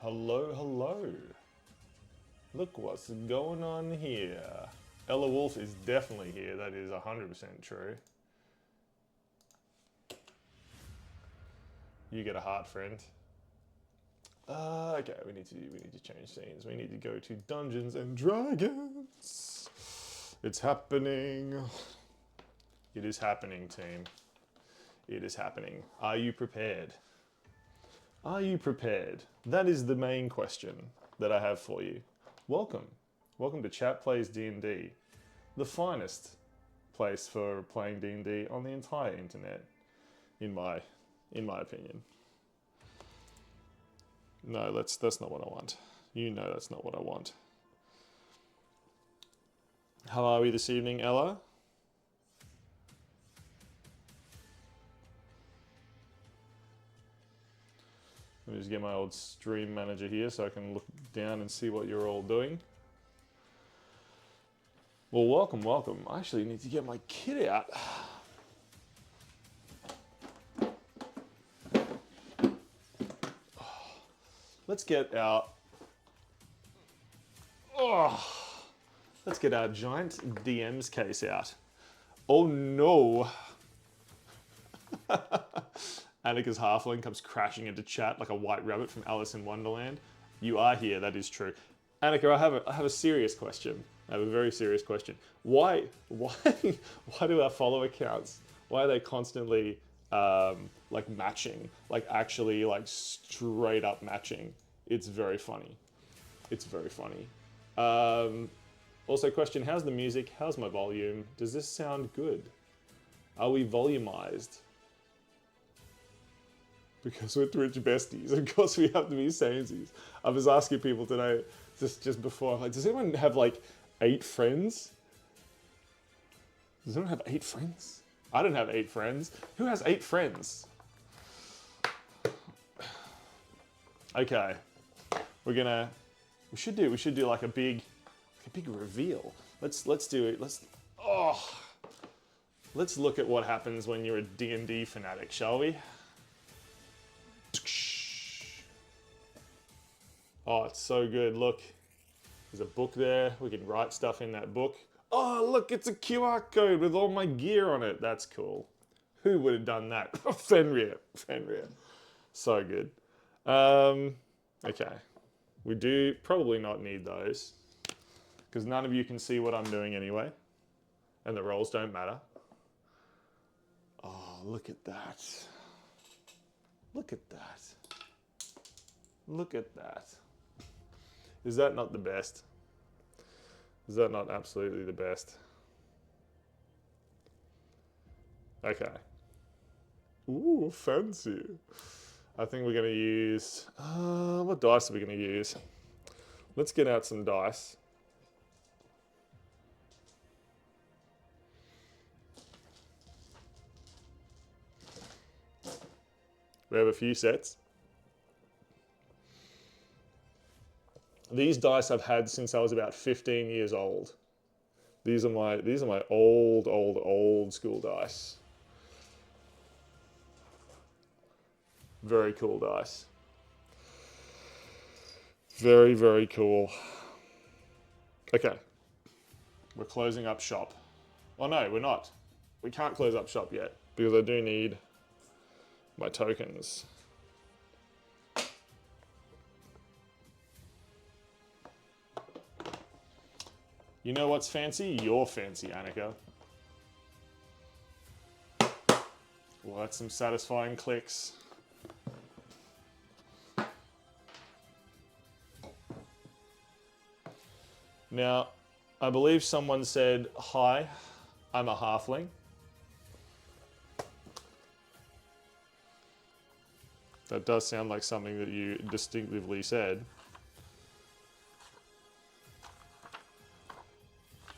Hello, hello. Look what's going on here. Ella Wolf is definitely here. That is 100% true. You get a heart, friend. Okay, we need to change scenes. We need to go to Dungeons and Dragons. It's happening. It is happening, team. It is happening. Are you prepared? Are you prepared? That is the main question that I have for you. Welcome. Welcome to Chat Plays D&D, the finest place for playing D&D on the entire internet, in my opinion. No, that's not what I want. You know that's not what I want. How are we this evening, Ella? Let me just get my old stream manager here so I can look down and see what you're all doing. Well, welcome, welcome. I actually need to get my kit out. Let's get our... let's get our giant DM's case out. Oh no! Annika's halfling comes crashing into chat like a white rabbit from Alice in Wonderland. You are here, that is true. Annika, I have a serious question. I have a very serious question. Why do our follower counts, why are they constantly like matching? Like actually like straight up matching. It's very funny. It's very funny. Also question, how's the music? How's my volume? Does this sound good? Are we volumized? Because we're Twitch besties. Of course we have to be samesies. I was asking people today, just before, like, does anyone have like 8 friends? Does anyone have 8 friends? I don't have 8 friends. Who has 8 friends? Okay. We should do like a big reveal. Let's do it. Let's look at what happens when you're a D&D fanatic, shall we? Oh, it's so good. Look, there's a book there. We can write stuff in that book. Oh, look, it's a QR code with all my gear on it. That's cool. Who would have done that? Fenrir. So good. Okay. We do probably not need those because none of you can see what I'm doing anyway. And the rolls don't matter. Oh, look at that. Look at that. Look at that. Is that not the best? Is that not absolutely the best? Okay. Ooh, fancy. I think we're going to use... what dice are we going to use? Let's get out some dice. We have a few sets. These dice I've had since I was about 15 years old. These are my old school dice. Very cool dice. Very, very cool. Okay. We're closing up shop. Oh no, we're not. We can't close up shop yet because I do need my tokens. You know what's fancy? You're fancy, Annika. Well, that's some satisfying clicks. Now, I believe someone said, hi, I'm a halfling. That does sound like something that you distinctively said.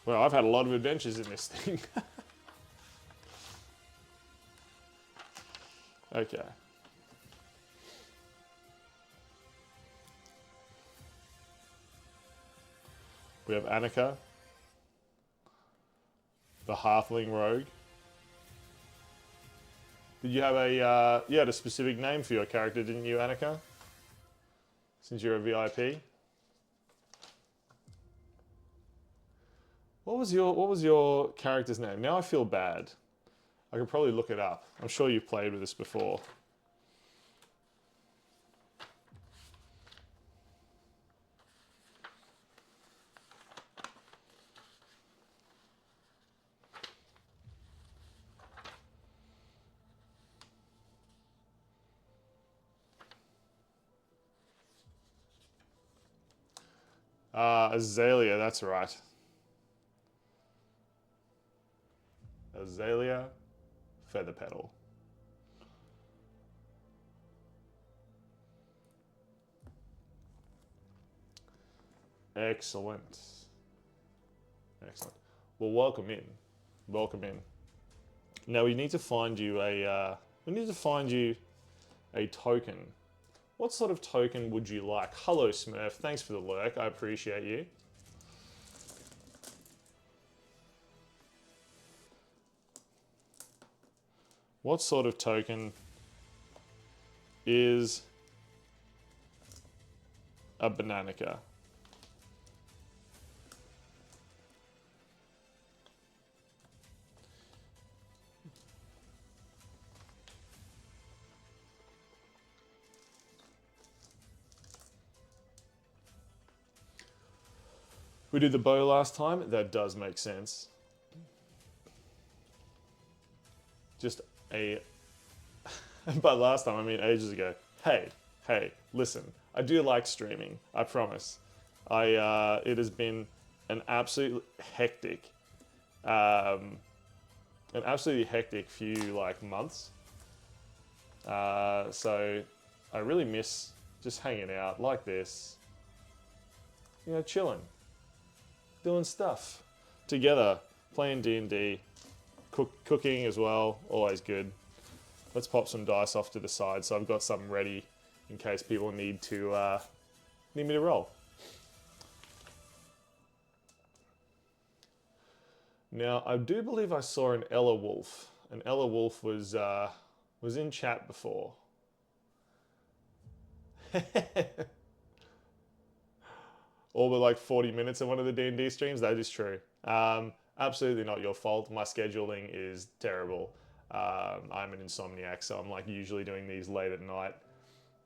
Well, I've had a lot of adventures in this thing. Okay. We have Annika, the halfling rogue. Did you have you had a specific name for your character, didn't you, Annika? since you're a VIP. What was your character's name? Now I feel bad. I could probably look it up. I'm sure you've played with this before. Azalea, that's right. Azalea Featherpetal. Excellent. Excellent. Well, welcome in. Welcome in. Now we need to find you a token. What sort of token would you like? Hello, Smurf. Thanks for the lurk. I appreciate you. What sort of token is a Bananica? We did the bow last time. That does make sense. Just a... By last time, I mean ages ago. Hey, listen. I do like streaming. I promise. It has been an absolutely hectic few months. So I really miss just hanging out like this. You know, chilling. Doing stuff together, playing D&D, cooking as well, always good. Let's pop some dice off to the side so I've got something ready in case people need me to roll. Now, I do believe I saw an Ella Wolf. An Ella Wolf was in chat before. All but 40 minutes of one of the D&D streams. That is true. Absolutely not your fault. My scheduling is terrible. I'm an insomniac, so I'm usually doing these late at night.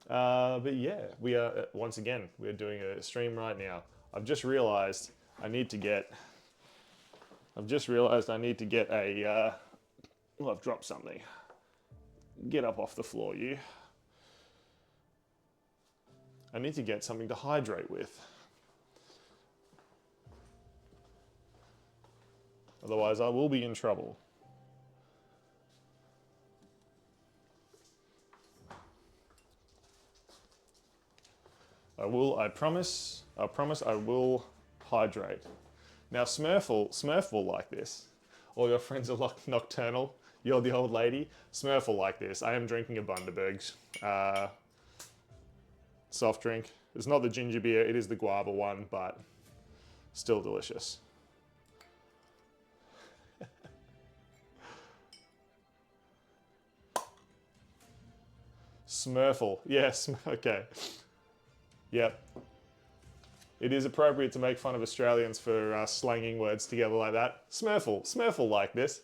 But yeah, we are once again we're doing a stream right now. I've just realized I need to get a. Well, I've dropped something. Get up off the floor, you. I need to get something to hydrate with. Otherwise, I will be in trouble. I promise I will hydrate. Now, Smurf will like this. All your friends are nocturnal. You're the old lady. Smurf will like this. I am drinking a Bundaberg's soft drink. It's not the ginger beer, it is the guava one, but still delicious. Smurfle. Yes, okay. Yep. It is appropriate to make fun of Australians for slanging words together like that. Smurfle like this.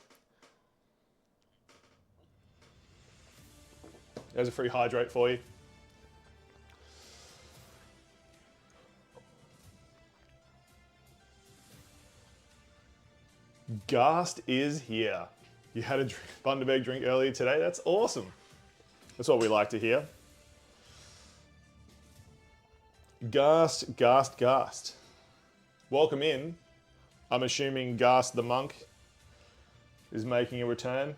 There's a free hydrate for you. Gast is here. You had a Bundaberg drink earlier today? That's awesome. That's what we like to hear. Gast. Welcome in. I'm assuming Gast the monk is making a return.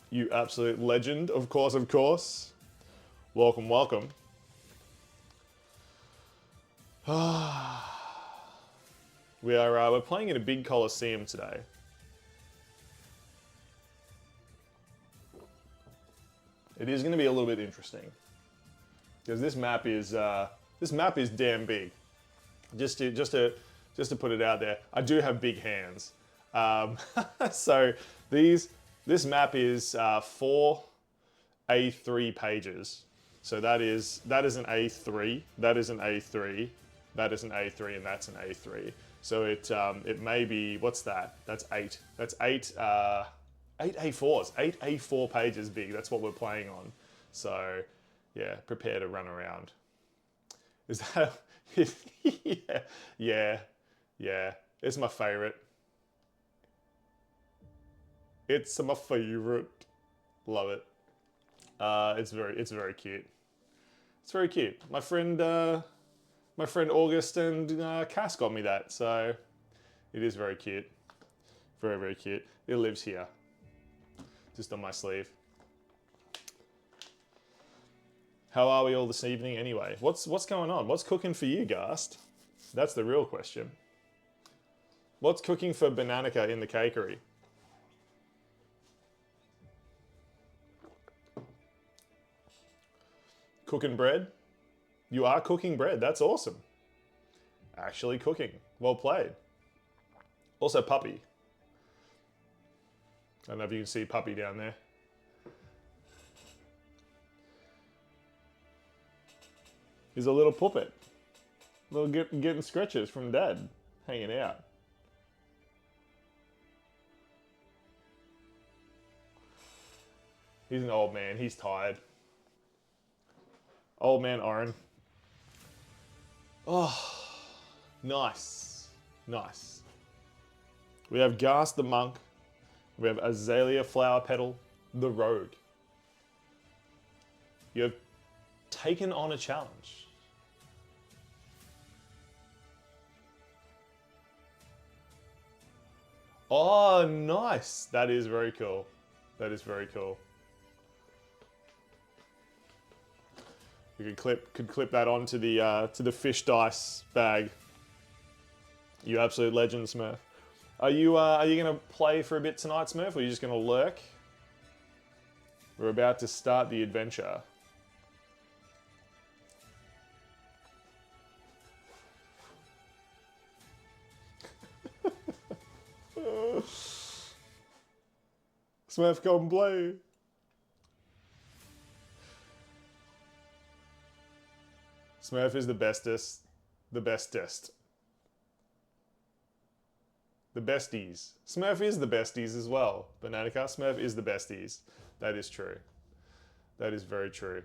You absolute legend, of course. Welcome. We're playing in a big Colosseum today. It is going to be a little bit interesting because this map is damn big. Just to put it out there, I do have big hands. So this map is 4 A3 pages. So that is an A3, that is an A3, that is an A3, and that's an A3. So it may be, what's that? That's 8. That's 8 A4s, 8 A4 pages big. That's what we're playing on. So yeah, prepare to run around. Is that yeah. It's my favorite. It's my favorite. Love it. It's very cute. It's very cute. My friend August and Cass got me that, so it is very cute. Very, very cute. It lives here, just on my sleeve. How are we all this evening anyway? What's going on? What's cooking for you, Gast? That's the real question. What's cooking for Bananica in the cakery? Cooking bread? You are cooking bread. That's awesome. Actually cooking. Well played. Also Puppy. I don't know if you can see Puppy down there. He's a little puppet. Little getting scratches from Dad. Hanging out. He's an old man. He's tired. Old man Oren. Oh, nice. Nice. We have Ghast the Monk. We have Azalea Flower Petal, the Rogue. You have taken on a challenge. Oh, nice. That is very cool. That is very cool. We could clip that onto the to the fish dice bag. You absolute legend, Smurf. Are you gonna play for a bit tonight, Smurf, or are you just gonna lurk? We're about to start the adventure. Smurf, come and play. Smurf is the bestest. The bestest. The besties. Smurf is the besties as well. Bananica, Smurf is the besties. That is true. That is very true.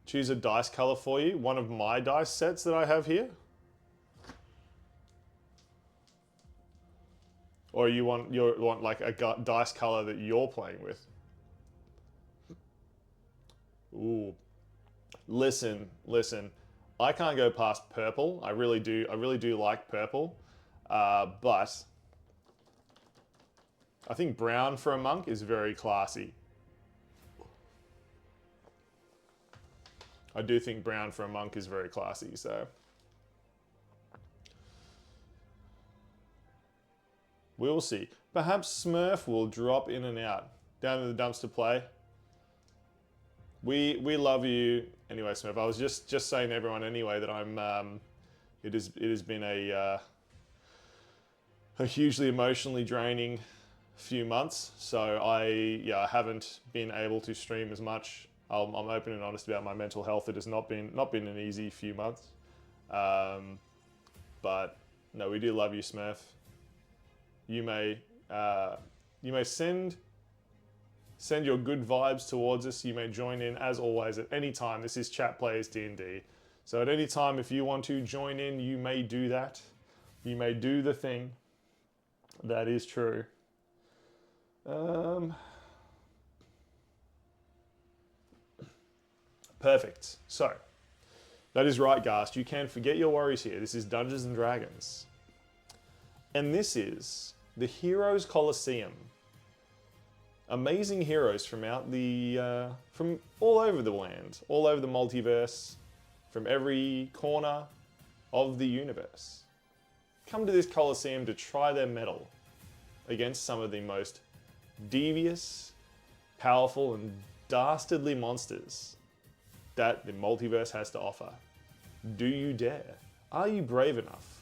Choose a dice color for you. One of my dice sets that I have here. Or you want like a dice color that you're playing with. Ooh. Listen. I can't go past purple. I really do like purple. But I think brown for a monk is very classy. I do think brown for a monk is very classy, so. We'll see. Perhaps Smurf will drop in and out. Down in the dumpster play. We love you. Anyway, Smurf, I was just saying to everyone anyway that I'm, it has been a hugely emotionally draining few months. So I haven't been able to stream as much. I'm open and honest about my mental health. It has not been an easy few months. But no, we do love you, Smurf. You may send your good vibes towards us. You may join in as always at any time. This is Chat Players D&D. So at any time, if you want to join in, you may do that. You may do the thing. That is true. Perfect. So, that is right, Ghast. You can forget your worries here. This is Dungeons and Dragons. And this is the Heroes Colosseum. Amazing heroes from from all over the land, all over the multiverse, from every corner of the universe. Come to this Colosseum to try their mettle against some of the most devious, powerful, and dastardly monsters that the multiverse has to offer. Do you dare? Are you brave enough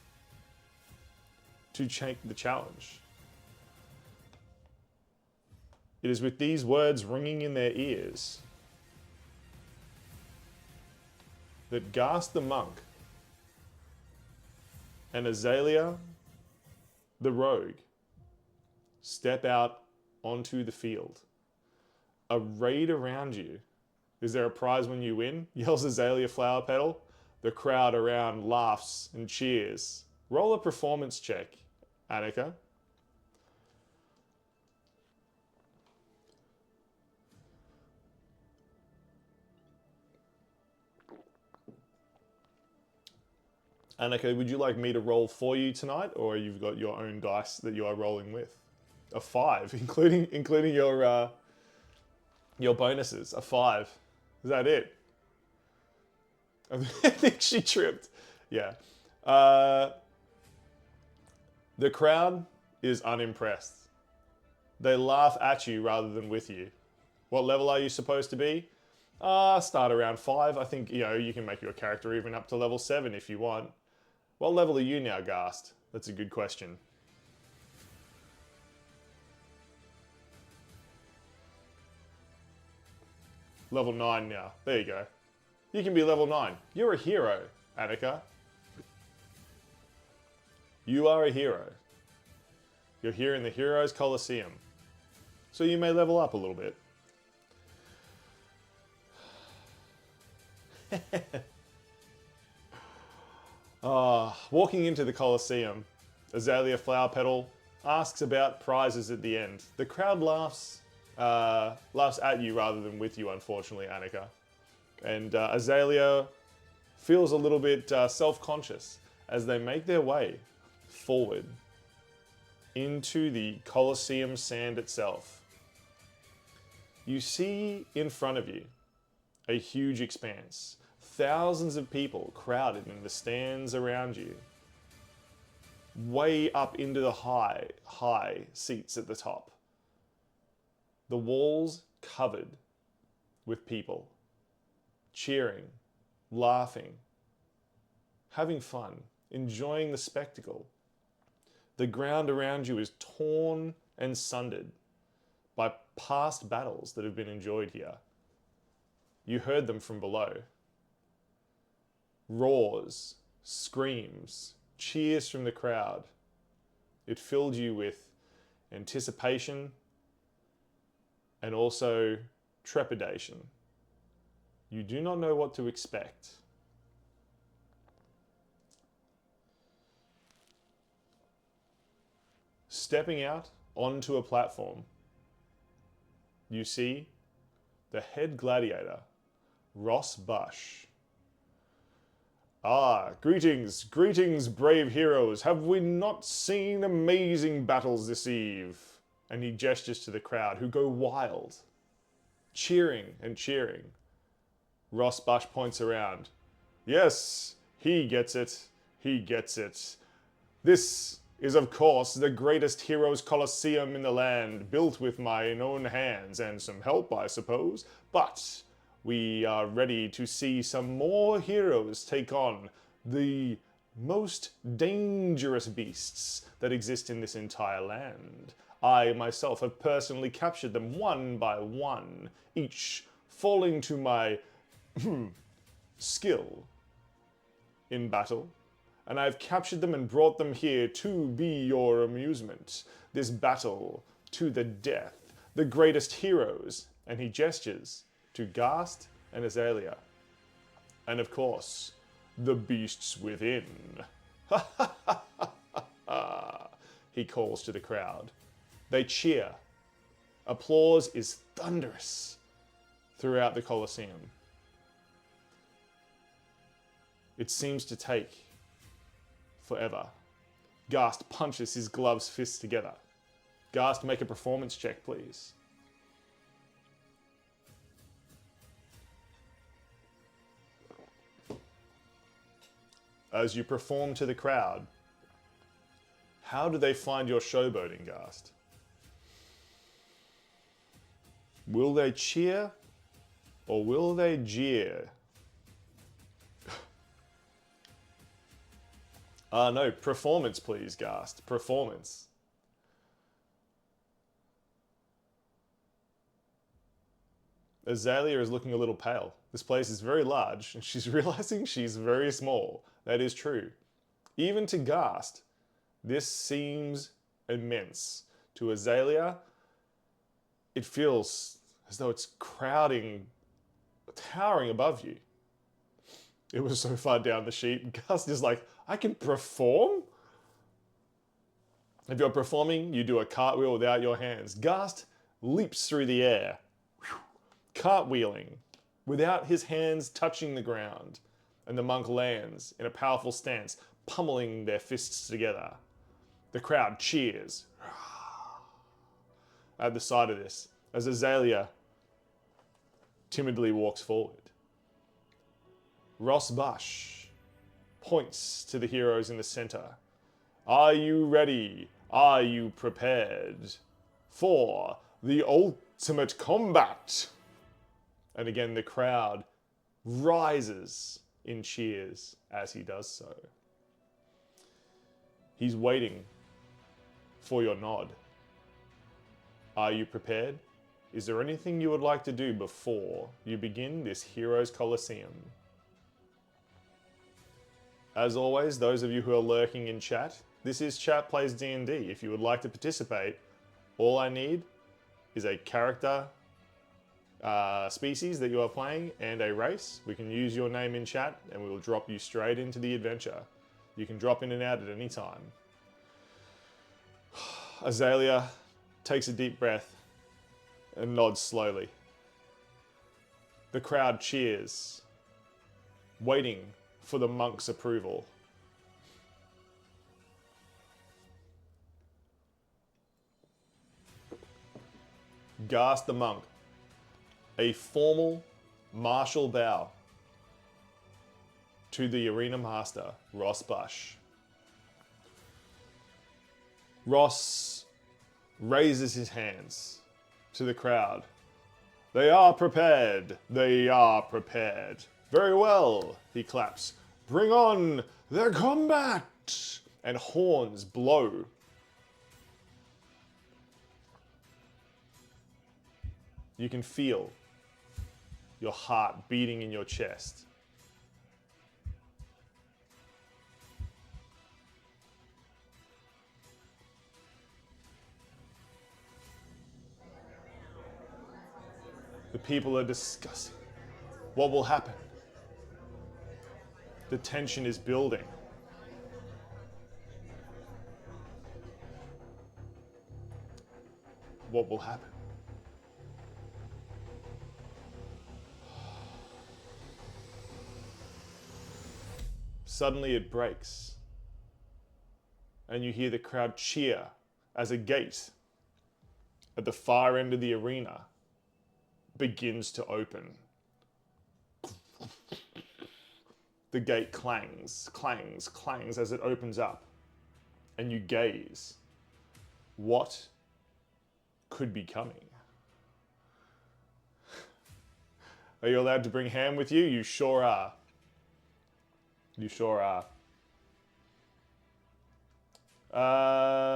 to take the challenge? It is with these words ringing in their ears that Ghast the monk and Azalea the rogue step out onto the field. A raid around you. Is there a prize when you win? Yells Azalea Flower Petal. The crowd around laughs and cheers. Roll a performance check, Annika. Annika, would you like me to roll for you tonight, or you've got your own dice that you are rolling with? A 5, including your bonuses. A 5. Is that it? I think she tripped. Yeah. The crowd is unimpressed. They laugh at you rather than with you. What level are you supposed to be? Start around 5. I think, you can make your character even up to level 7 if you want. What level are you now, Ghast? That's a good question. Level 9 now. There you go. You can be level 9. You're a hero, Annika. You are a hero. You're here in the Heroes Colosseum. So you may level up a little bit. Walking into the Colosseum, Azalea Flower Petal asks about prizes at the end. The crowd laughs at you rather than with you, unfortunately, Annika. And Azalea feels a little bit self-conscious as they make their way forward into the Colosseum sand itself. You see in front of you a huge expanse. Thousands of people crowded in the stands around you. Way up into the high seats at the top. The walls covered with people. Cheering, laughing, having fun, enjoying the spectacle. The ground around you is torn and sundered by past battles that have been enjoyed here. You heard them from below. Roars, screams, cheers from the crowd. It filled you with anticipation and also trepidation. You do not know what to expect. Stepping out onto a platform, you see the head gladiator, Ross Bush. Greetings, brave heroes. Have we not seen amazing battles this eve? And he gestures to the crowd, who go wild, cheering and cheering. Ross Bush points around. Yes, he gets it. He gets it. This is, of course, the greatest heroes Colosseum in the land, built with my own hands and some help, I suppose. But we are ready to see some more heroes take on the most dangerous beasts that exist in this entire land. I myself have personally captured them one by one, each falling to my skill in battle. And I've captured them and brought them here to be your amusement. This battle to the death. The greatest heroes. And he gestures to Ghast and Azalea. And of course, the beasts within. He calls to the crowd. They cheer. Applause is thunderous throughout the Colosseum. It seems to take forever. Ghast punches his gloves fists together. Ghast, make a performance check, please. As you perform to the crowd, how do they find your showboating, Ghast? Will they cheer or will they jeer? No, performance, please, Gast. Performance. Azalea is looking a little pale. This place is very large, and she's realizing she's very small. That is true. Even to Gast, this seems immense. To Azalea, it feels as though it's crowding, towering above you. It was so far down the sheet. Gast is like, I can perform? If you're performing, you do a cartwheel without your hands. Gast leaps through the air, cartwheeling, without his hands touching the ground. And the monk lands in a powerful stance, pummeling their fists together. The crowd cheers at the sight of this, as Azalea timidly walks forward. Ross Bush points to the heroes in the center. Are you ready? Are you prepared for the ultimate combat? And again, the crowd rises in cheers as he does so. He's waiting for your nod. Are you prepared? Is there anything you would like to do before you begin this Heroes Colosseum? As always, those of you who are lurking in chat, this is Chat Plays D&D. If you would like to participate, all I need is a character species that you are playing and a race. We can use your name in chat and we will drop you straight into the adventure. You can drop in and out at any time. Azalea takes a deep breath and nods slowly. The crowd cheers, waiting for the monk's approval. Gast the monk, a formal martial bow to the arena master, Ross Bush. Ross raises his hands to the crowd. They are prepared. They are prepared. Very well, he claps. Bring on the combat! And horns blow. You can feel your heart beating in your chest. The people are discussing what will happen. The tension is building. What will happen? Suddenly it breaks, and you hear the crowd cheer as a gate at the far end of the arena begins to open. The gate clangs, clangs, clangs as it opens up, and you gaze. What could be coming? Are you allowed to bring Ham with you? You sure are. You sure are.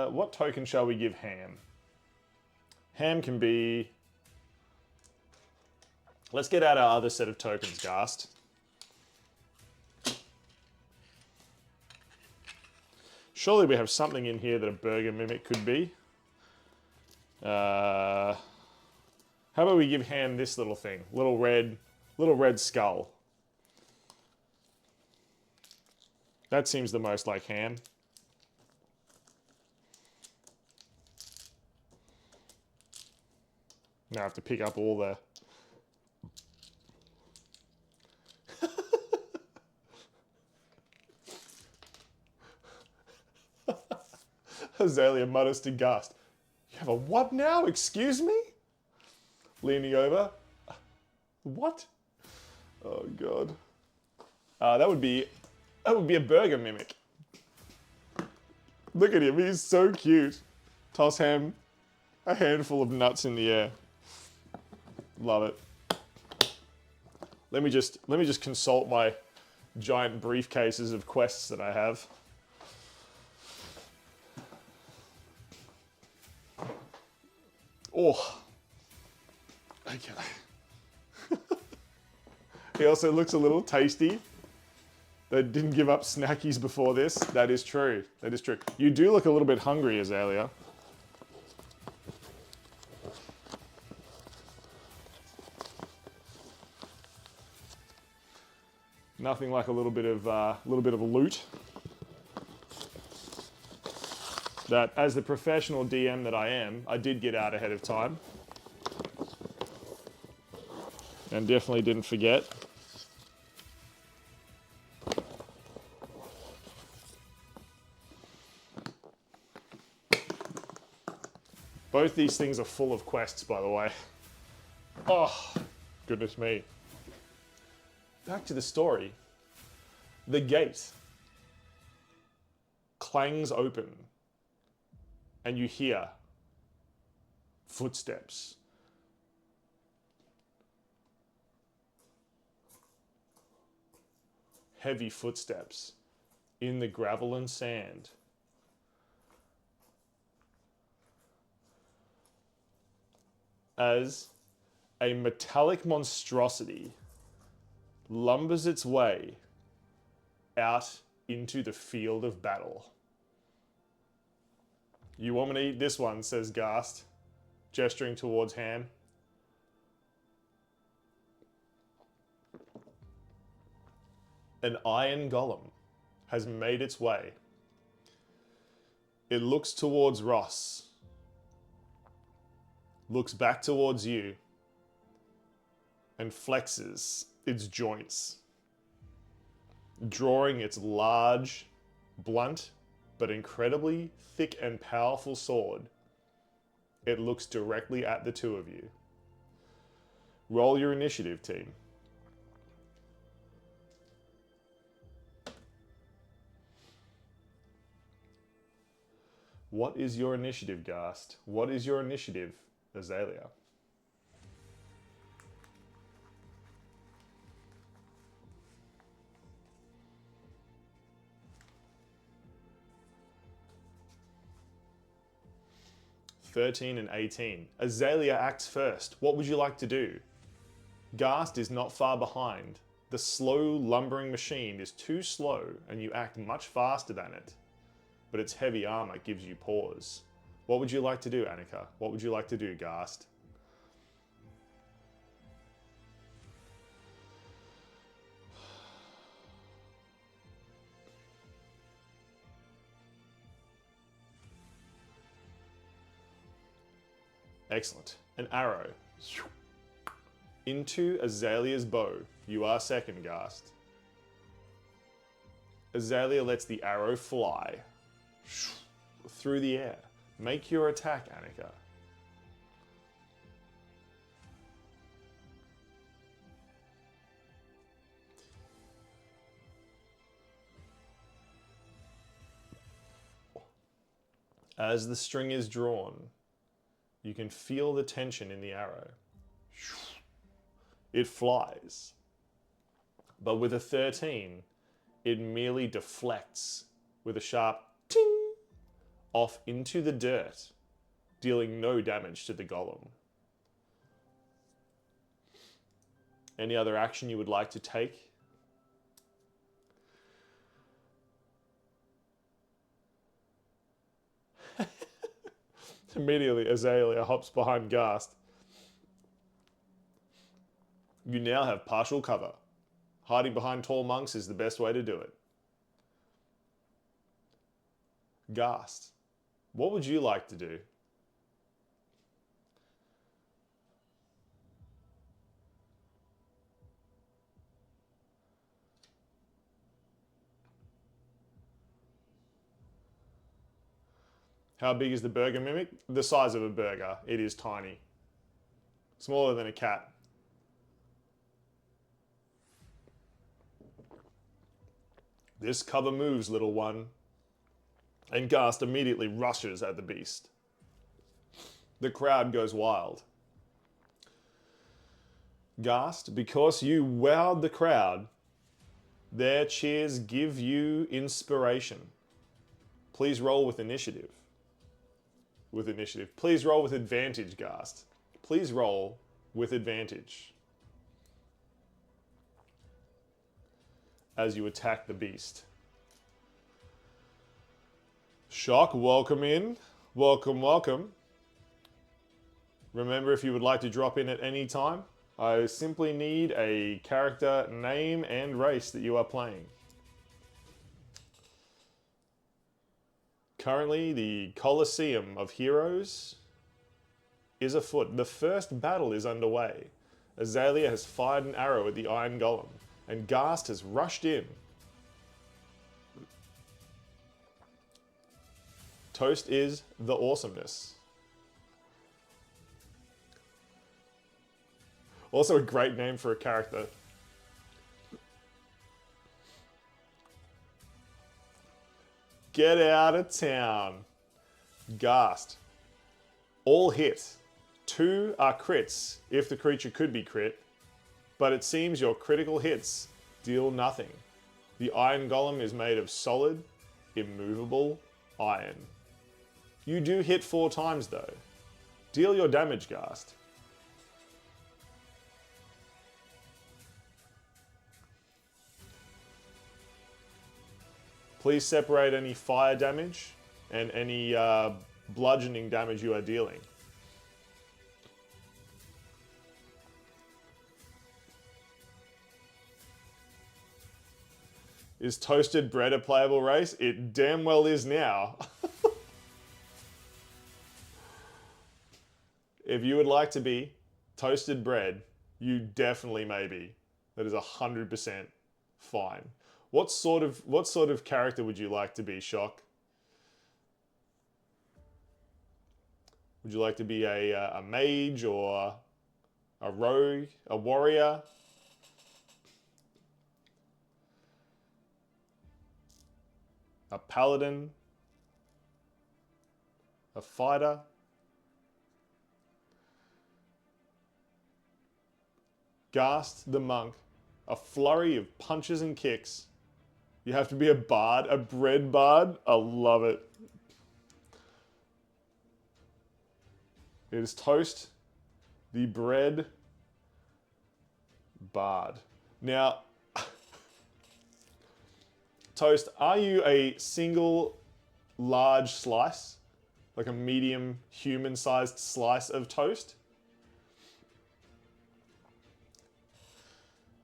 What token shall we give Ham? Ham can be... Let's get out our other set of tokens, Gast. Surely we have something in here that a burger mimic could be. How about we give Ham this little thing? Little red skull. That seems the most like Ham. Now I have to pick up all the... Azalea mutters to Gast. You have a what now? Excuse me? Leaning over. What? Oh, God. That would be a burger mimic. Look at him. He's so cute. Toss Ham a handful of nuts in the air. Love it. Let me just consult my giant briefcases of quests that I have. Oh, okay. He also looks a little tasty. They didn't give up snackies before this. That is true. That is true. You do look a little bit hungry, Azalea. Nothing like a little bit of loot. That, as the professional DM that I am, I did get out ahead of time. And definitely didn't forget. Both these things are full of quests, by the way. Oh, goodness me. Back to the story. The gate clangs open, and you hear footsteps. Heavy footsteps in the gravel and sand. As a metallic monstrosity lumbers its way out into the field of battle. You want me to eat this one, says Ghast, gesturing towards Ham. An iron golem has made its way. It looks towards Ross, looks back towards you, and flexes its joints, drawing its large, blunt, but incredibly thick and powerful sword. It looks directly at the two of you. Roll your initiative, team. What is your initiative, Ghast? What is your initiative, Azalea? (13 and 18). Azalea acts first. What would you like to do? Ghast is not far behind. The slow, lumbering machine is too slow, and you act much faster than it. But its heavy armor gives you pause. What would you like to do, Annika? What would you like to do, Ghast? Excellent. An arrow. Into Azalea's bow. You are second, Ghast. Azalea lets the arrow fly through the air. Make your attack, Annika. As the string is drawn, you can feel the tension in the arrow. It flies. But with a 13, it merely deflects with a sharp ting off into the dirt, dealing no damage to the golem. Any other action you would like to take? Immediately, Azalea hops behind Ghast. You now have partial cover. Hiding behind tall monks is the best way to do it. Ghast, what would you like to do? How big is the burger mimic? The size of a burger. It is tiny. Smaller than a cat. This cover moves, little one. And Ghast immediately rushes at the beast. The crowd goes wild. Ghast, because you wowed the crowd, their cheers give you inspiration. Please roll with initiative. with initiative. Please roll with advantage, Ghast. Please roll with advantage as you attack the beast. Shock, welcome in. Welcome, welcome. Remember, if you would like to drop in at any time, I simply need a character name and race that you are playing. Currently, the Colosseum of Heroes is afoot. The first battle is underway. Azalea has fired an arrow at the Iron Golem, and Ghast has rushed in. Toast is the awesomeness. Also a great name for a character. Get out of town. Ghast. All hit. 2 are crits if the creature could be crit, but it seems your critical hits deal nothing. The Iron Golem is made of solid, immovable iron. You do hit 4 times though. Deal your damage, Ghast. Please separate any fire damage and any bludgeoning damage you are dealing. Is toasted bread a playable race? It damn well is now. If you would like to be toasted bread, you definitely may be. That is 100% fine. What sort of character would you like to be, Shock? Would you like to be a mage or a rogue, a warrior? A paladin? A fighter? Ghast the monk. A flurry of punches and kicks. You have to be a bard, a bread bard. I love it. It is Toast, the bread bard. Now, Toast, are you a single large slice? Like a medium human-sized slice of toast?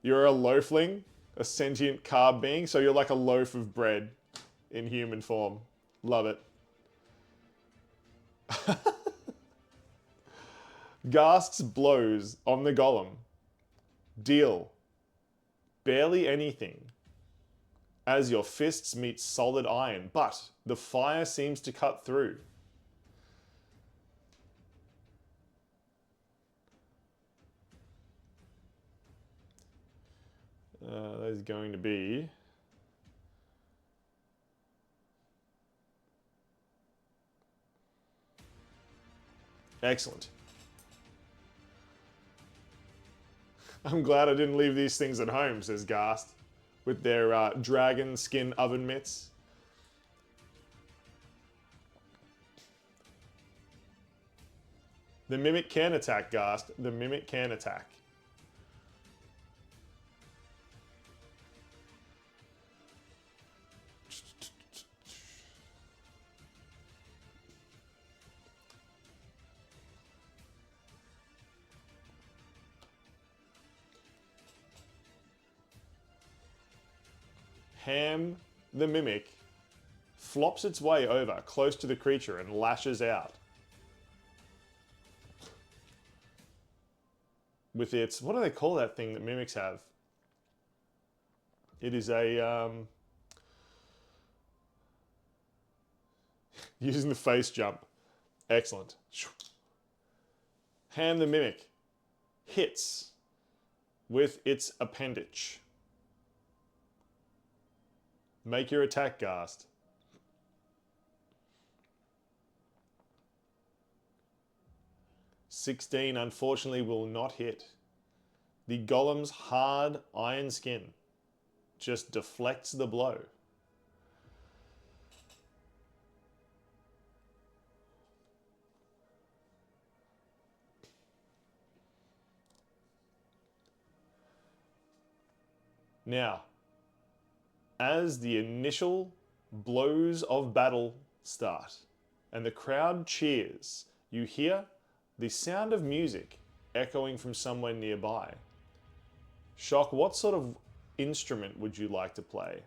You're a loafling, a sentient carb being, so you're like a loaf of bread in human form. Love it. Ghast's blows on the golem deal barely anything as your fists meet solid iron, but the fire seems to cut through. That is going to be excellent. I'm glad I didn't leave these things at home, says Ghast, with their dragon skin oven mitts. The Mimic can attack, Ghast. The Mimic can attack. Ham the Mimic flops its way over close to the creature and lashes out. With its, what do they call that thing that mimics have? It is a, using the face jump. Excellent. Ham the Mimic hits with its appendage. Make your attack, Ghast. $16 unfortunately will not hit. The golem's hard iron skin just deflects the blow. Now, as the initial blows of battle start and the crowd cheers, you hear the sound of music echoing from somewhere nearby. Shock, what sort of instrument would you like to play?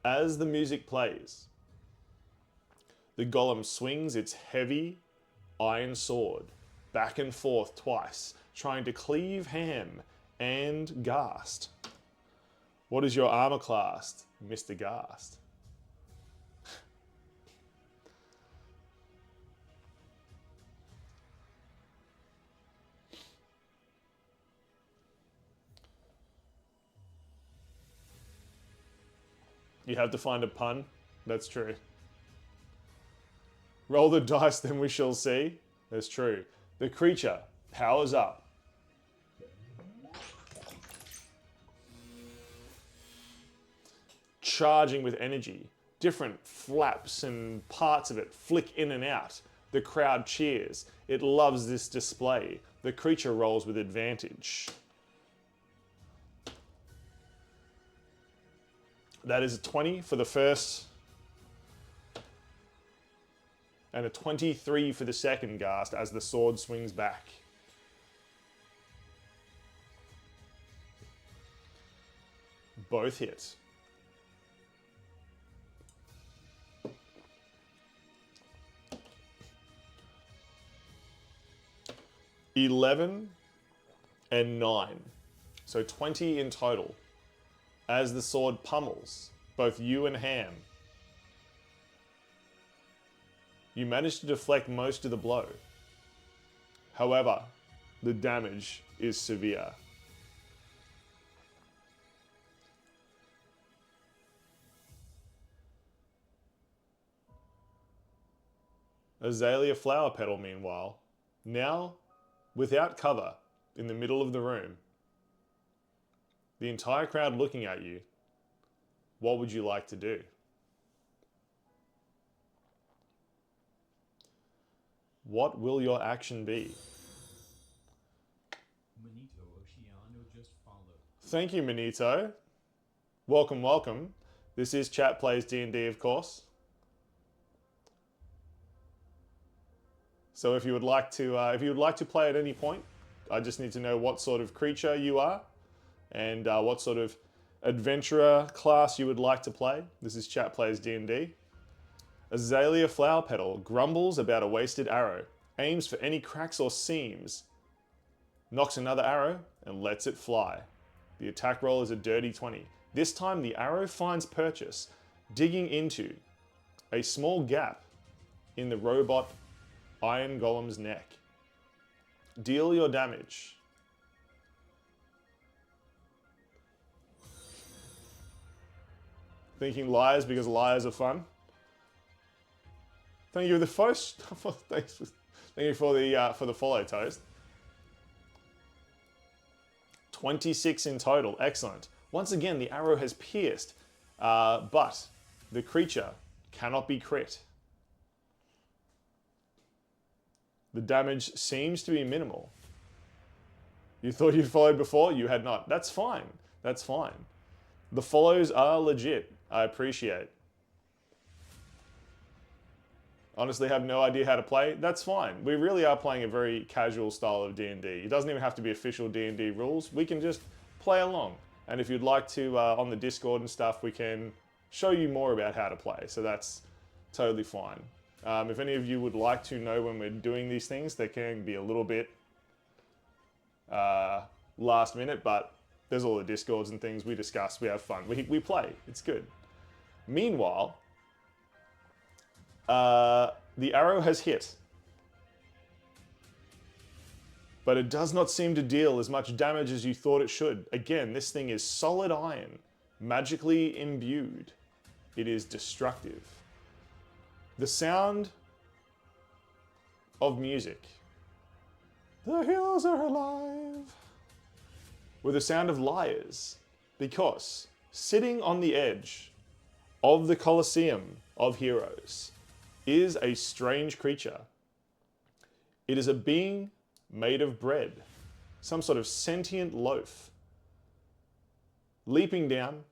As the music plays, the golem swings its heavy iron sword back and forth twice, trying to cleave ham and Ghast. What is your armor class, Mr. Ghast? You have to find a pun. That's true. Roll the dice, then we shall see. That's true. The creature powers up. Charging with energy. Different flaps and parts of it flick in and out. The crowd cheers. It loves this display. The creature rolls with advantage. That is a 20 for the first, and a 23 for the second Ghast as the sword swings back. Both hit. $11 and 9, so 20 in total. As the sword pummels both you and Ham, you manage to deflect most of the blow. However, the damage is severe. Azalea Flower Petal, meanwhile, now without cover in the middle of the room, the entire crowd looking at you, what would you like to do? What will your action be? Manito Oceano just followed. Thank you, Manito. Welcome, welcome. This is Chat Plays D&D, of course. So if you would like to play at any point, I just need to know what sort of creature you are and what sort of adventurer class you would like to play. This is Chat Plays D&D. Azalea Flower Petal grumbles about a wasted arrow, aims for any cracks or seams, knocks another arrow and lets it fly. The attack roll is a dirty 20. This time the arrow finds purchase, digging into a small gap in the robot Iron Golem's neck. Deal your damage. Thinking liars because liars are fun. Thank you for the first. Thank you for the follow, Toast. 26 in total. Excellent. Once again, the arrow has pierced, but the creature cannot be crit. The damage seems to be minimal. You thought you'd followed before? You had not. That's fine. That's fine. The follows are legit. I appreciate. Honestly, have no idea how to play. That's fine. We really are playing a very casual style of D&D. It doesn't even have to be official D&D rules. We can just play along. And if you'd like to, on the Discord and stuff, we can show you more about how to play. So that's totally fine. If any of you would like to know when we're doing these things, they can be a little bit last minute, but there's all the Discords and things we discuss. We have fun. We play. It's good. Meanwhile, the arrow has hit, but it does not seem to deal as much damage as you thought it should. Again, this thing is solid iron, magically imbued. It is destructive. The sound of music. The hills are alive. With the sound of lyres, because sitting on the edge of the Colosseum of heroes is a strange creature. It is a being made of bread, some sort of sentient loaf, leaping down,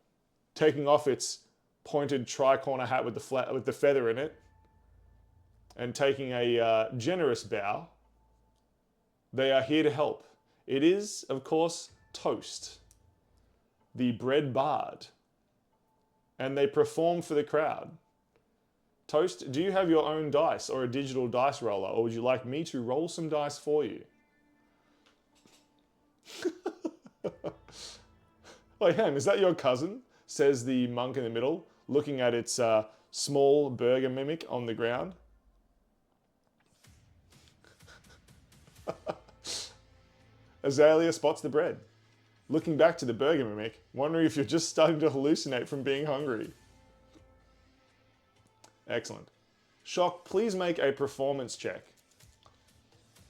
taking off its pointed tri-corner hat with the feather in it, and taking a generous bow. They are here to help. It is, of course, Toast, the bread bard, and they perform for the crowd. Toast, do you have your own dice or a digital dice roller, or would you like me to roll some dice for you? Oh, Ham, is that your cousin? Says the monk in the middle, looking at its small burger mimic on the ground. Azalea spots the bread, looking back to the burger mimic, wondering if you're just starting to hallucinate from being hungry. Excellent. Shock, please make a performance check.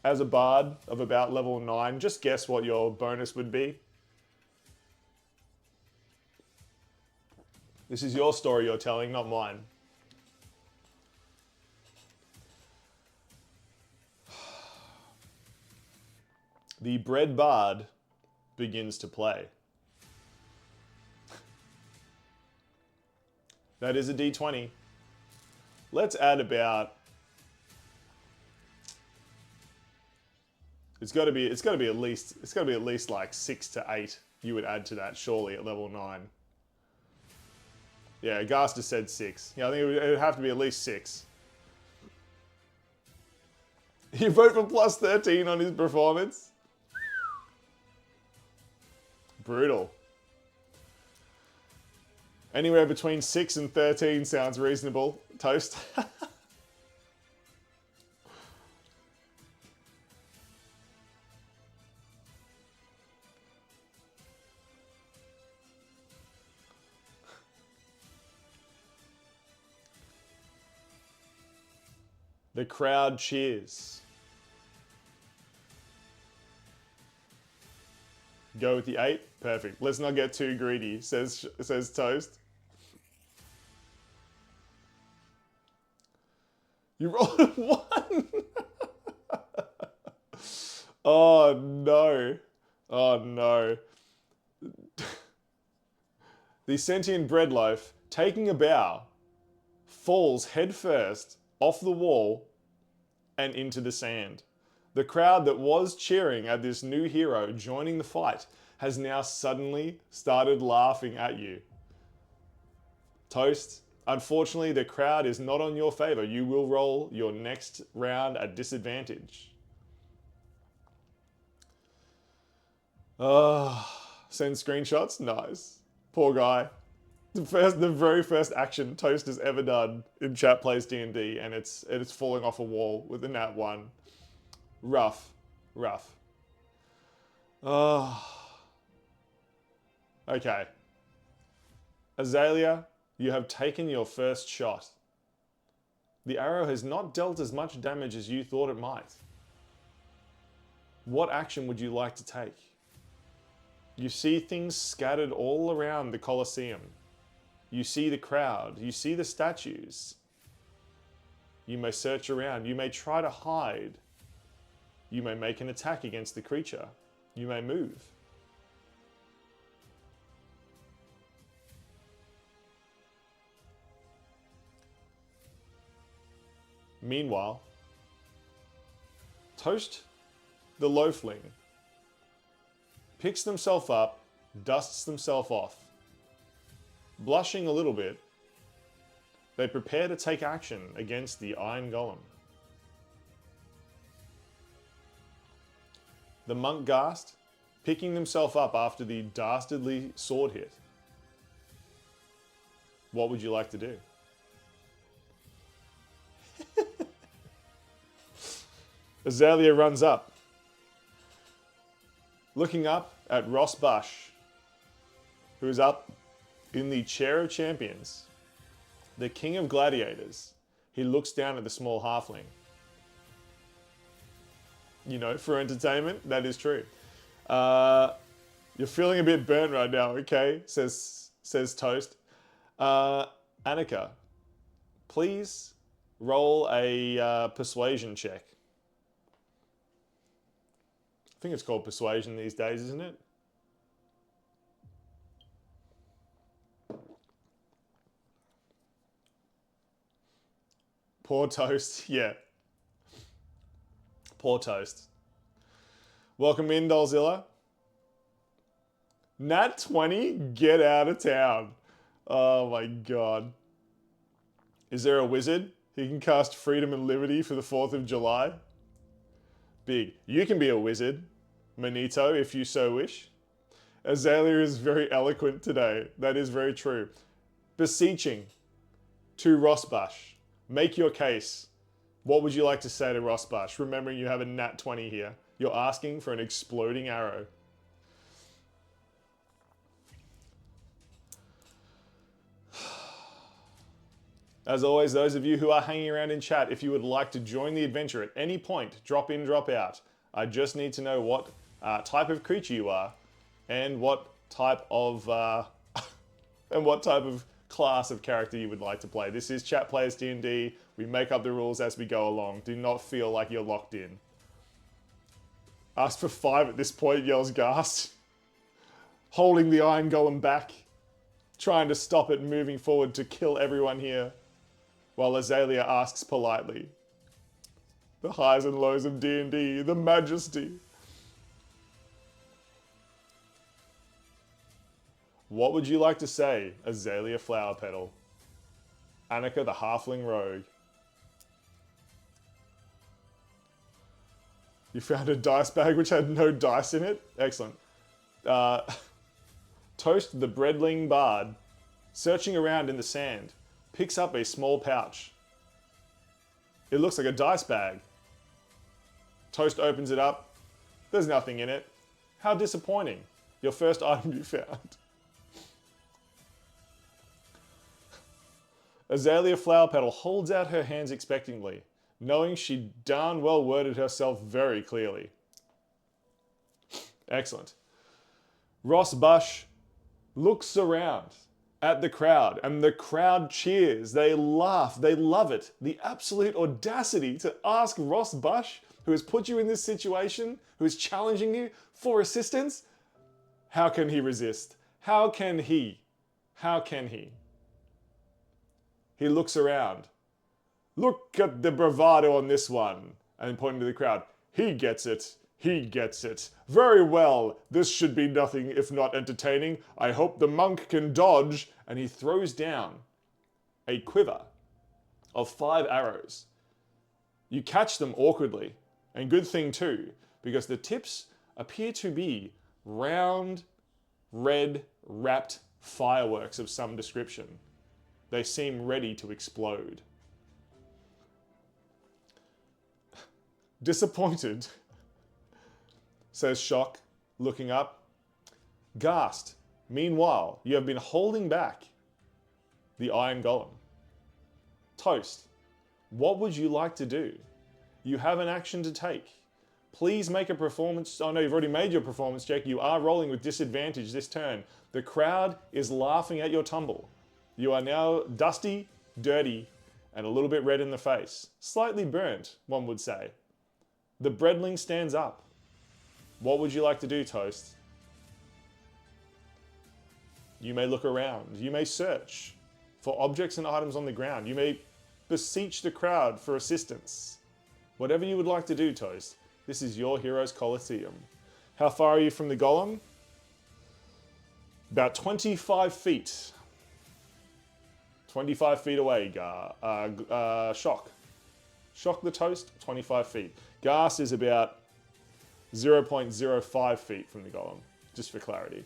As a bard of about level 9, just guess what your bonus would be. This is your story you're telling, not mine. The bread bard begins to play. That is a d20. Let's add about... It's got to be at least like 6 to 8 you would add to that, surely, at level 9. Yeah, Gaster said 6. Yeah, I think it would have to be at least 6. You vote for plus 13 on his performance? Brutal. Anywhere between 6 and 13 sounds reasonable. Toast. The crowd cheers. Go with the 8? Perfect. Let's not get too greedy, says Toast. You rolled a 1! Oh no. Oh no. The sentient bread loaf, taking a bow, falls headfirst off the wall and into the sand. The crowd that was cheering at this new hero joining the fight has now suddenly started laughing at you. Toast, unfortunately the crowd is not on your favor. You will roll your next round at disadvantage. Send screenshots? Nice. Poor guy. The very first action Toast has ever done in Chat Plays D&D, and it's falling off a wall with a nat 1. Rough. Okay. Azalea, you have taken your first shot. The arrow has not dealt as much damage as you thought it might. What action would you like to take? You see things scattered all around the Colosseum. You see the crowd. You see the statues. You may search around. You may try to hide. You may make an attack against the creature. You may move. Meanwhile, Toast, the loafling, picks themselves up, dusts themselves off. Blushing a little bit, they prepare to take action against the Iron Golem. The monk Gast, picking themselves up after the dastardly sword hit. What would you like to do? Azalea runs up, looking up at Ross Bush, who is up in the chair of champions, the king of gladiators. He looks down at the small halfling. You know, for entertainment, that is true. You're feeling a bit burnt right now, okay? Says Toast. Annika, please roll a persuasion check. I think it's called persuasion these days, isn't it? Poor toast, yeah. Poor toast. Welcome in, Dollzilla. Nat 20, get out of town. Oh my god. Is there a wizard? He can cast Freedom and Liberty for the 4th of July. Big. You can be a wizard, Manito, if you so wish. Azalea is very eloquent today. That is very true. Beseeching to Rossbush. Make your case. What would you like to say to Rossbush? Remembering you have a nat 20 here. You're asking for an exploding arrow. As always, those of you who are hanging around in chat, if you would like to join the adventure at any point, drop in, drop out. I just need to know what type of creature you are, and what type of class of character you would like to play. This is Chat Players D&D. We make up the rules as we go along. Do not feel like you're locked in. Ask for 5 at this point, yells Ghast. Holding the Iron Golem back. Trying to stop it moving forward to kill everyone here. While Azalea asks politely. The highs and lows of D&D, the majesty. What would you like to say, Azalea Flower Petal? Annika the Halfling Rogue. You found a dice bag which had no dice in it? Excellent. Toast the Breadling Bard, searching around in the sand, picks up a small pouch. It looks like a dice bag. Toast opens it up. There's nothing in it. How disappointing. Your first item you found. Azalea Flower Petal holds out her hands expectantly, knowing she darn well worded herself very clearly. Excellent. Ross Bush looks around at the crowd, and the crowd cheers. They laugh. They love it. The absolute audacity to ask Ross Bush, who has put you in this situation, who is challenging you for assistance. How can he resist? How can he? How can he? He looks around. Look at the bravado on this one. And pointing to the crowd. He gets it. He gets it. Very well. This should be nothing if not entertaining. I hope the monk can dodge. And he throws down a quiver of 5 arrows. You catch them awkwardly. And good thing too, because the tips appear to be round, red, wrapped fireworks of some description. They seem ready to explode. Disappointed, says Shock, looking up. Ghast, meanwhile, you have been holding back the Iron Golem. Toast, what would you like to do? You have an action to take. Please make a performance. Oh no, you've already made your performance check. You are rolling with disadvantage this turn. The crowd is laughing at your tumble. You are now dusty, dirty, and a little bit red in the face. Slightly burnt, one would say. The breadling stands up. What would you like to do, Toast? You may look around. You may search for objects and items on the ground. You may beseech the crowd for assistance. Whatever you would like to do, Toast. This is your hero's Colosseum. How far are you from the golem? About 25 feet. 25 feet away, Shock. Shock the Toast, 25 feet. Ghast is about 0.05 feet from the golem, just for clarity.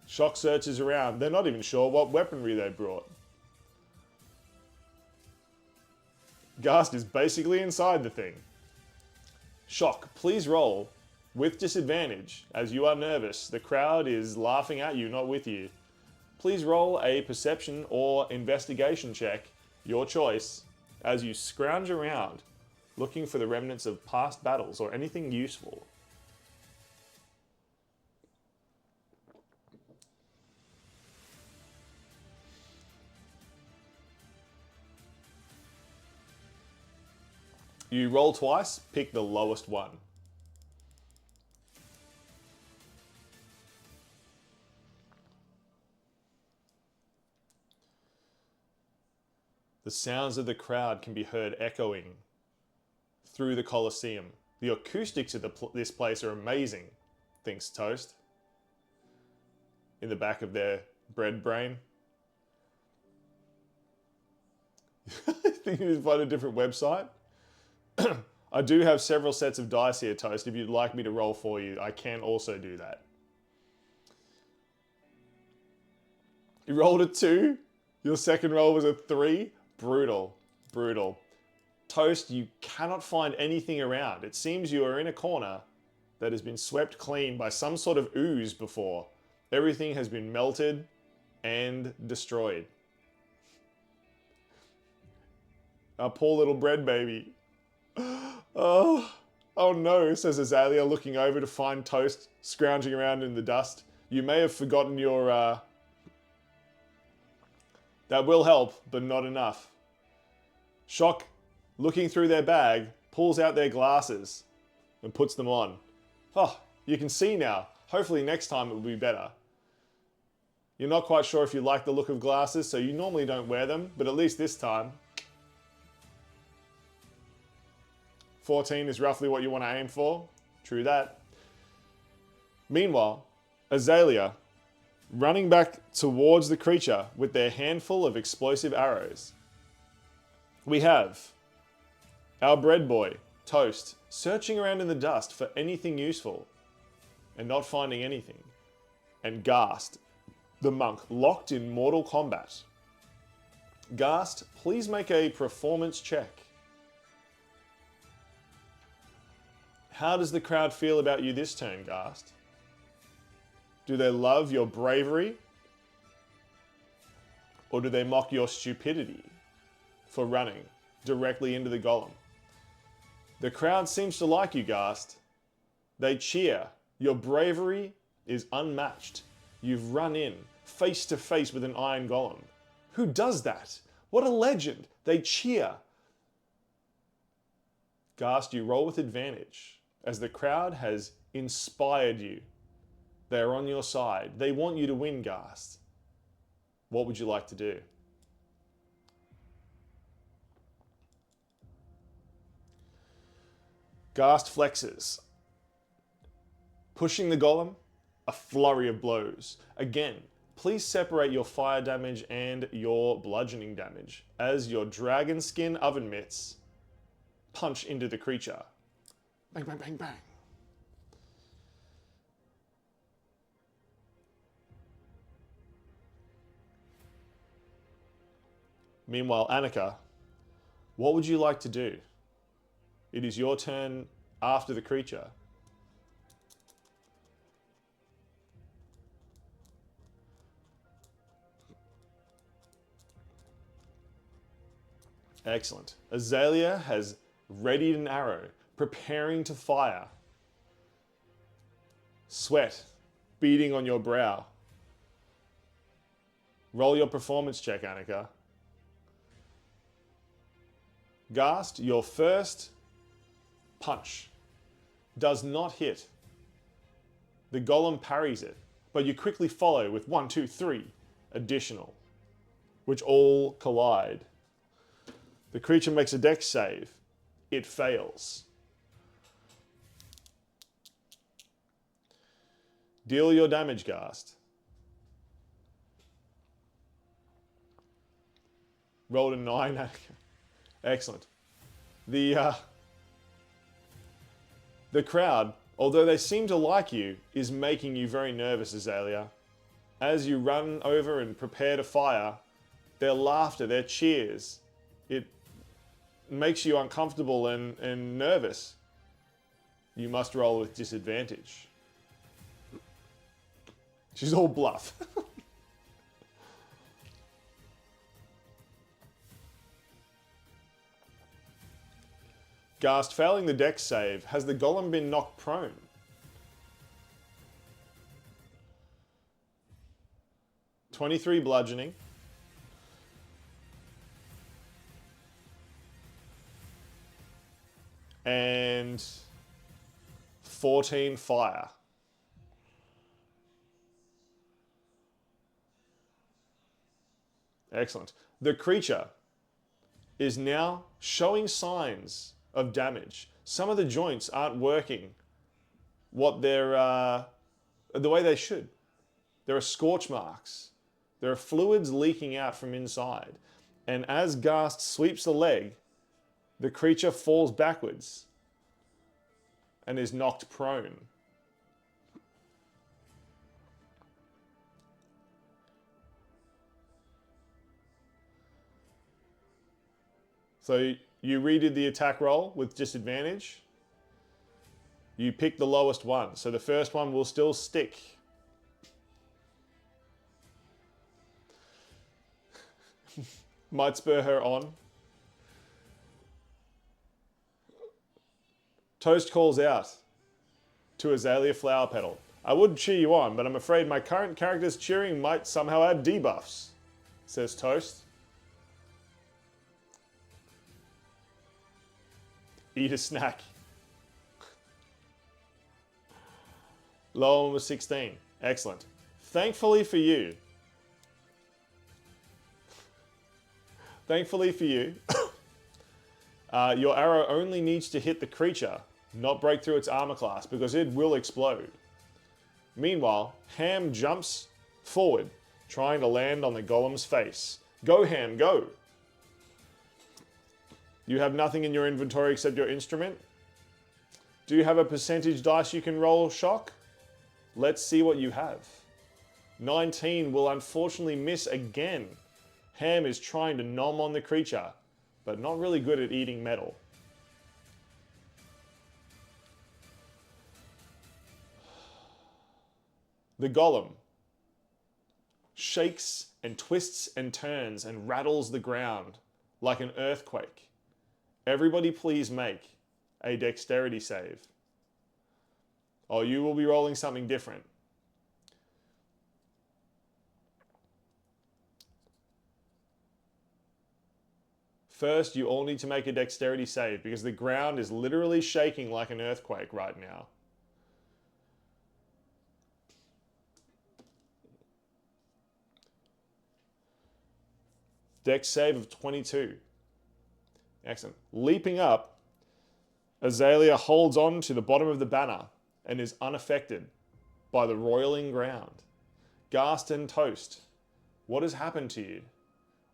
Shock searches around. They're not even sure what weaponry they brought. Ghast is basically inside the thing. Shock, please roll with disadvantage, as you are nervous. The crowd is laughing at you, not with you. Please roll a perception or investigation check, your choice, as you scrounge around, looking for the remnants of past battles or anything useful. You roll twice, pick the lowest one. The sounds of the crowd can be heard echoing through the Colosseum. The acoustics of this place are amazing, thinks Toast, in the back of their bread brain. I think you just find a different website. I do have several sets of dice here, Toast. If you'd like me to roll for you, I can also do that. You rolled a 2. Your second roll was a 3. Brutal. Brutal. Toast, you cannot find anything around. It seems you are in a corner that has been swept clean by some sort of ooze before. Everything has been melted and destroyed. Our poor little bread baby. Oh no, says Azalea, looking over to find Toast scrounging around in the dust. You may have forgotten your... That will help, but not enough. Shock, looking through their bag, pulls out their glasses and puts them on. Oh, you can see now. Hopefully next time it will be better. You're not quite sure if you like the look of glasses, so you normally don't wear them, but at least this time. 14 is roughly what you want to aim for. True that. Meanwhile, Azalea, running back towards the creature with their handful of explosive arrows. We have our bread boy, Toast, searching around in the dust for anything useful and not finding anything. And Ghast, the monk, locked in mortal combat. Ghast, please make a performance check. How does the crowd feel about you this turn, Ghast? Do they love your bravery? Or do they mock your stupidity for running directly into the golem? The crowd seems to like you, Ghast. They cheer. Your bravery is unmatched. You've run in, face to face with an iron golem. Who does that? What a legend. They cheer. Ghast, you roll with advantage, as the crowd has inspired you. They are on your side. They want you to win, Ghast. What would you like to do? Ghast flexes. Pushing the golem, a flurry of blows. Again, please separate your fire damage and your bludgeoning damage as your dragon skin oven mitts punch into the creature. Bang, bang, bang, bang. Meanwhile, Annika, what would you like to do? It is your turn after the creature. Excellent. Azalea has readied an arrow, preparing to fire. Sweat beading on your brow. Roll your performance check, Annika. Ghast, your first punch does not hit. The golem parries it, but you quickly follow with 1, 2, 3 additional, which all collide. The creature makes a dex save. It fails. Deal your damage, Ghast. Rolled a 9. Excellent. The crowd, although they seem to like you, is making you very nervous, Azalea. As you run over and prepare to fire, their laughter, their cheers, it makes you uncomfortable and nervous. You must roll with disadvantage. She's all bluff. Ghast, failing the dex save, has the golem been knocked prone? (23) bludgeoning. and 14 fire. Excellent. The creature is now showing signs of damage. Some of the joints aren't working what they're the way they should. There are scorch marks. There are fluids leaking out from inside. And as Ghast sweeps the leg, the creature falls backwards and is knocked prone. So you redid the attack roll with disadvantage. You pick the lowest one. So the first one will still stick. Might spur her on. Toast calls out to Azalea Flower Petal. I would cheer you on, but I'm afraid my current character's cheering might somehow add debuffs, says Toast. Eat a snack. Lower one was 16. Excellent. Thankfully for you, your arrow only needs to hit the creature, not break through its armor class, because it will explode. Meanwhile, Ham jumps forward, trying to land on the golem's face. Go, Ham, go! You have nothing in your inventory except your instrument? Do you have a percentage dice you can roll shock? Let's see what you have. 19 will unfortunately miss again. Ham is trying to nom on the creature, but not really good at eating metal. The golem shakes and twists and turns and rattles the ground like an earthquake. Everybody please make a dexterity save. Oh, you will be rolling something different. First, you all need to make a dexterity save because the ground is literally shaking like an earthquake right now. Dex save of 22. Excellent. Leaping up, Azalea holds on to the bottom of the banner and is unaffected by the roiling ground. Ghast and Toast, what has happened to you?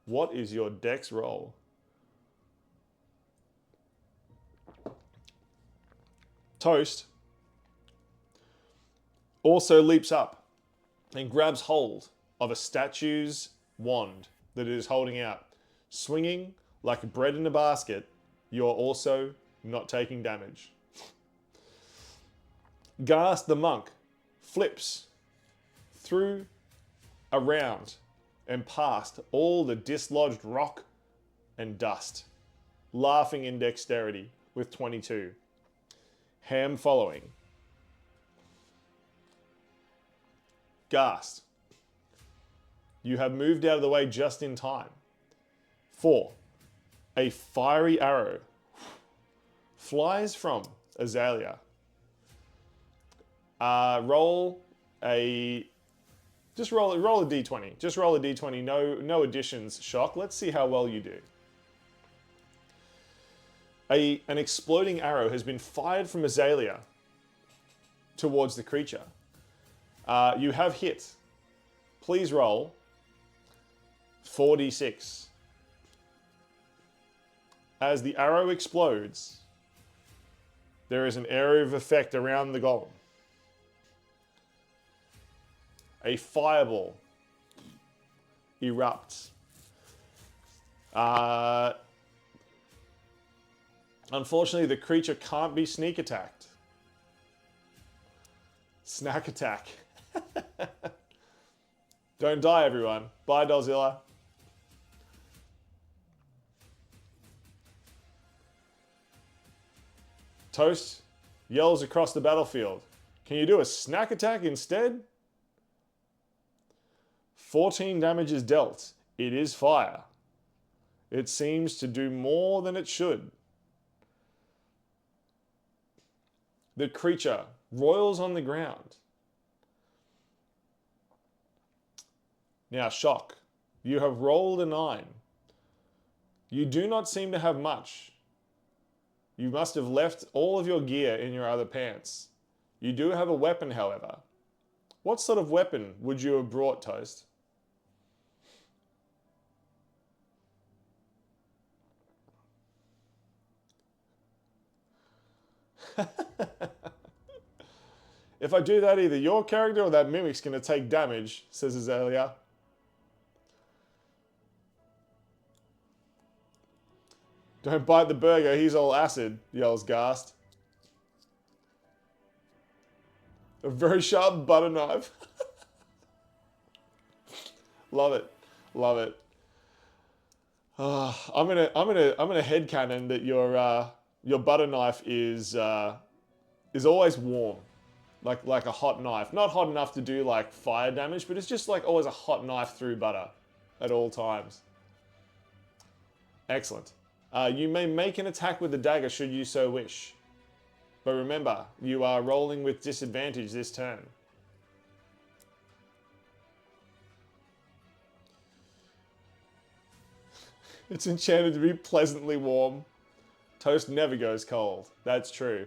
What is your dex roll? Toast also leaps up and grabs hold of a statue's wand that it is holding out. Swinging like bread in a basket, you're also not taking damage. Ghast the monk flips through, around, and past all the dislodged rock and dust, laughing in dexterity with 22. Ham following. Ghast, you have moved out of the way just in time. 4. A fiery arrow flies from Azalea. Roll a d20. Just roll a d20. No additions. Shock. Let's see how well you do. An exploding arrow has been fired from Azalea towards the creature. You have hit. Please roll 4d6. As the arrow explodes, there is an area of effect around the golem. A fireball erupts. Unfortunately, the creature can't be sneak attacked. Snack attack. Don't die, everyone. Bye, Dollzilla. Toast yells across the battlefield. Can you do a snack attack instead? 14 damage is dealt. It is fire. It seems to do more than it should. The creature roils on the ground. Now, Shock, you have rolled a 9. You do not seem to have much. You must have left all of your gear in your other pants. You do have a weapon, however. What sort of weapon would you have brought, Toast? If I do that, either your character or that mimic's going to take damage, says Azalea. Don't bite the burger, he's all acid, yells Ghast. A very sharp butter knife. Love it. Love it. I'm gonna headcanon that your butter knife is always warm. Like a hot knife. Not hot enough to do like fire damage, but it's just like always a hot knife through butter at all times. Excellent. You may make an attack with the dagger should you so wish. But remember, you are rolling with disadvantage this turn. It's enchanted to be pleasantly warm. Toast never goes cold. That's true.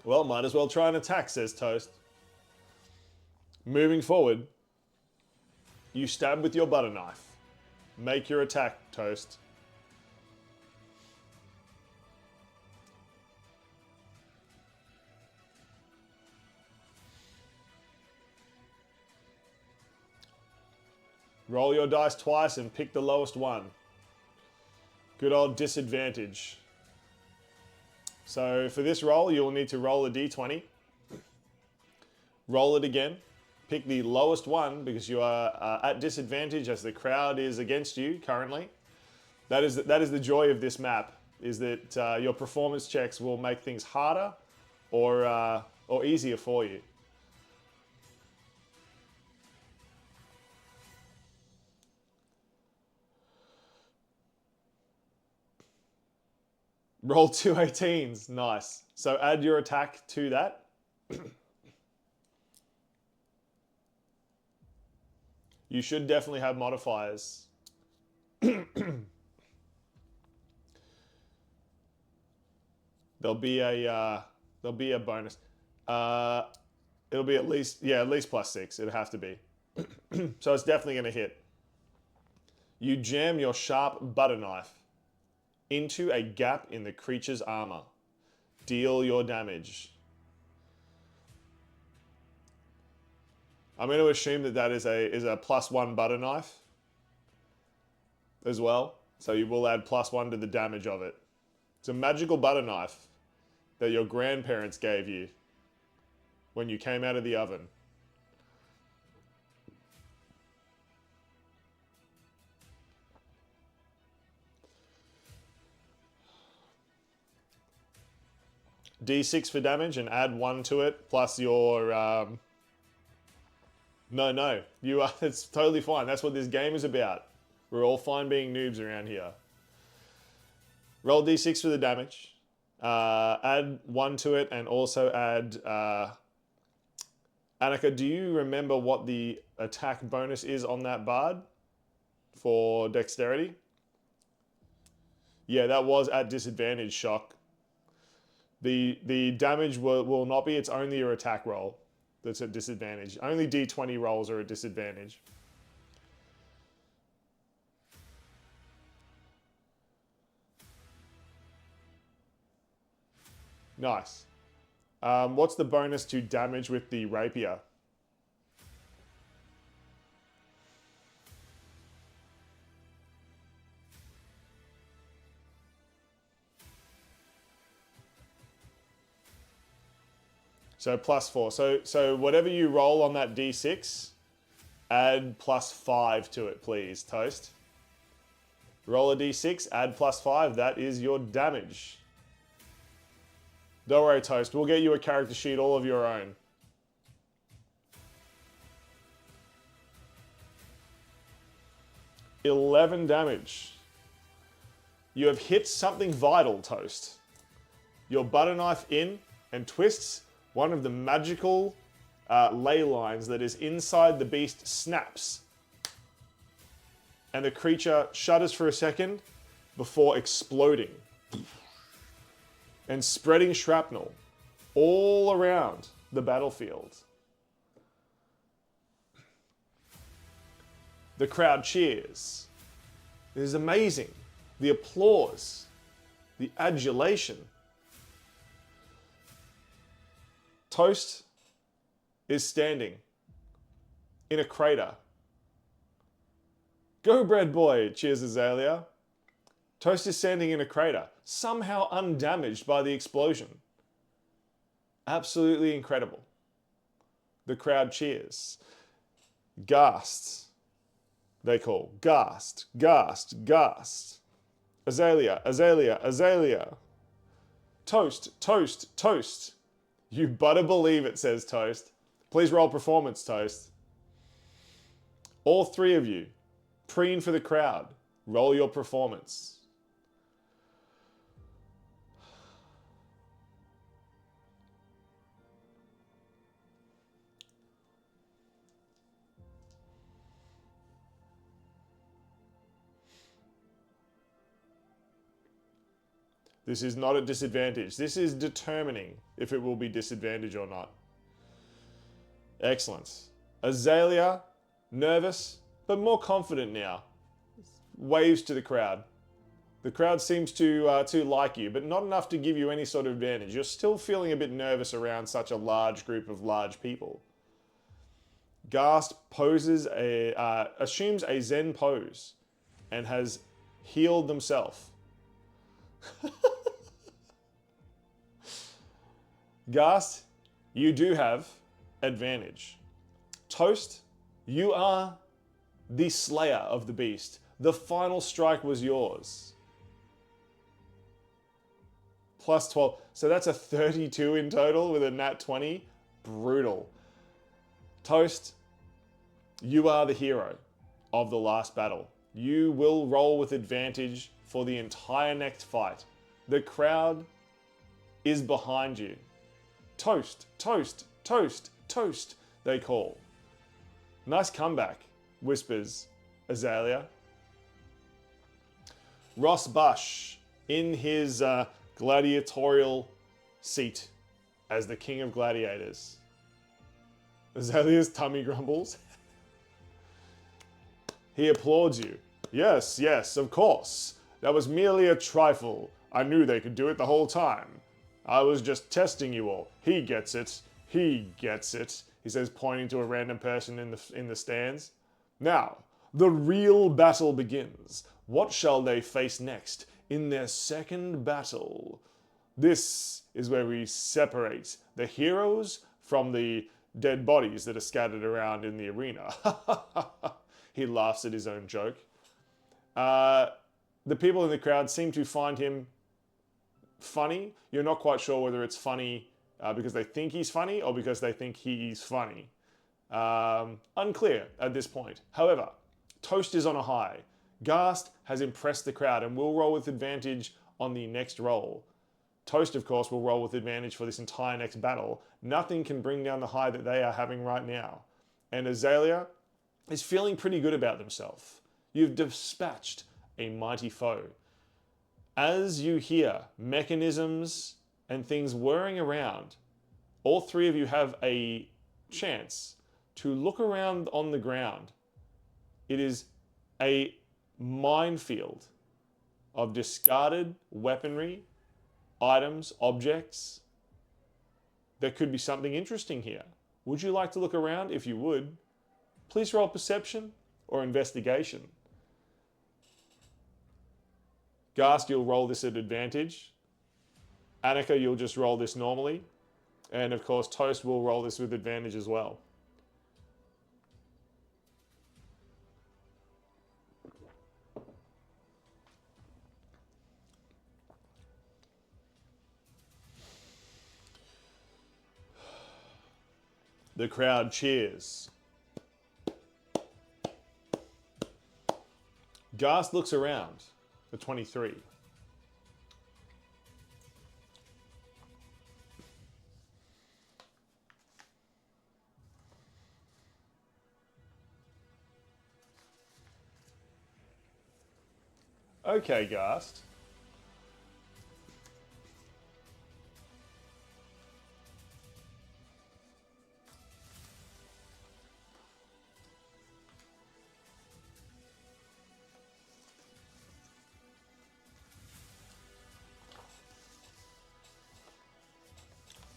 Well, might as well try an attack, says Toast. Moving forward, you stab with your butter knife. Make your attack, Toast. Roll your dice twice and pick the lowest one. Good old disadvantage. So for this roll, you'll need to roll a d20. Roll it again. Pick the lowest one because you are at disadvantage as the crowd is against you currently. That is the joy of this map, is that your performance checks will make things harder or easier for you. Roll 2 18s. Nice. So add your attack to that. You should definitely have modifiers. There'll be a bonus. It'll be at least +6. It'll have to be. So it's definitely going to hit. You jam your sharp butter knife into a gap in the creature's armor. Deal your damage. I'm going to assume that is a +1 butter knife as well. So you will add +1 to the damage of it. It's a magical butter knife that your grandparents gave you when you came out of the oven. D6 for damage and add 1 to it, plus your... No. It's totally fine. That's what this game is about. We're all fine being noobs around here. Roll D6 for the damage. Add 1 to it and also add... Annika, do you remember what the attack bonus is on that bard for dexterity? Yeah, that was at disadvantage, Shock. The damage will not be, it's only your attack roll that's at disadvantage. Only D20 rolls are at disadvantage. Nice. What's the bonus to damage with the rapier? So +4. So whatever you roll on that D6, add +5 to it, please, Toast. Roll a D6, add +5. That is your damage. Don't worry, Toast. We'll get you a character sheet all of your own. 11 damage. You have hit something vital, Toast. Your butter knife in and twists. One of the magical ley lines that is inside the beast snaps. And the creature shudders for a second before exploding. And spreading shrapnel all around the battlefield. The crowd cheers. It is amazing. The applause, the adulation. Toast is standing in a crater. Go, bread boy, cheers Azalea. Toast is standing in a crater, somehow undamaged by the explosion. Absolutely incredible. The crowd cheers. Ghast, they call. Ghast, ghast, ghast. Azalea, Azalea, Azalea. Toast, toast, toast. You better believe it, says Toast. Please roll performance, Toast. All three of you, preen for the crowd. Roll your performance. This is not a disadvantage. This is determining if it will be disadvantage or not. Excellent. Azalea, nervous, but more confident now. Waves to the crowd. The crowd seems to like you, but not enough to give you any sort of advantage. You're still feeling a bit nervous around such a large group of large people. Ghast assumes a Zen pose and has healed themselves. Ghast, you do have advantage. Toast, you are the slayer of the beast. The final strike was yours. Plus 12. So that's a 32 in total with a nat 20. Brutal. Toast, you are the hero of the last battle. You will roll with advantage for the entire next fight. The crowd is behind you. Toast, toast, toast, toast, they call. Nice comeback, whispers Azalea. Ross Bush, in his gladiatorial seat as the king of gladiators. Azalea's tummy grumbles. He applauds you. Yes, yes, of course. That was merely a trifle. I knew they could do it the whole time. I was just testing you all. He gets it. He gets it, he says, pointing to a random person in the stands. Now, the real battle begins. What shall they face next in their second battle? This is where we separate the heroes from the dead bodies that are scattered around in the arena. He laughs at his own joke. The people in the crowd seem to find him funny. You're not quite sure whether it's funny because they think he's funny or because they think he's funny. Unclear at this point. However, Toast is on a high. Ghast has impressed the crowd and will roll with advantage on the next roll. Toast, of course, will roll with advantage for this entire next battle. Nothing can bring down the high that they are having right now. And Azalea is feeling pretty good about themselves. You've dispatched a mighty foe. As you hear mechanisms and things whirring around, all three of you have a chance to look around on the ground. It is a minefield of discarded weaponry, items, objects. There could be something interesting here. Would you like to look around? If you would, please roll perception or investigation. Ghast, you'll roll this at advantage. Annika, you'll just roll this normally. And of course, Toast will roll this with advantage as well. The crowd cheers. Ghast looks around for 23. Okay, Ghast.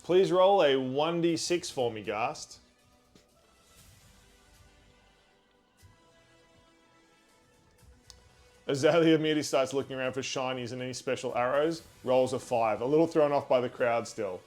Please roll a 1d6 for me, Ghast. Azalea immediately starts looking around for shinies and any special arrows. Rolls a 5. A little thrown off by the crowd still.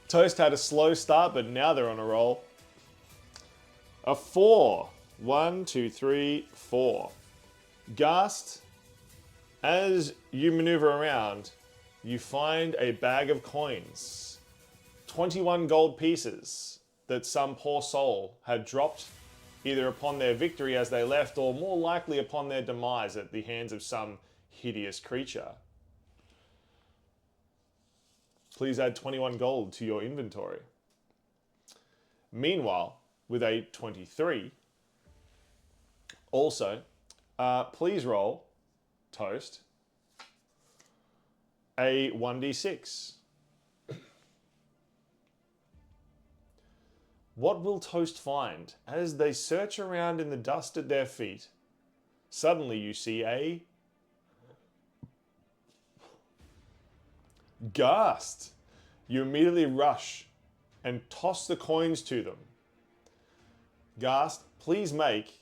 Toast had a slow start, but now they're on a roll. A 4. 1, 2, 3, 4. Ghast, as you maneuver around, you find a bag of coins. 21 gold pieces that some poor soul had dropped either upon their victory as they left or more likely upon their demise at the hands of some hideous creature. Please add 21 gold to your inventory. Meanwhile, with a 23, also, please roll, Toast, a 1d6. What will Toast find? As they search around in the dust at their feet, suddenly you see a Ghast. You immediately rush and toss the coins to them. Ghast, please make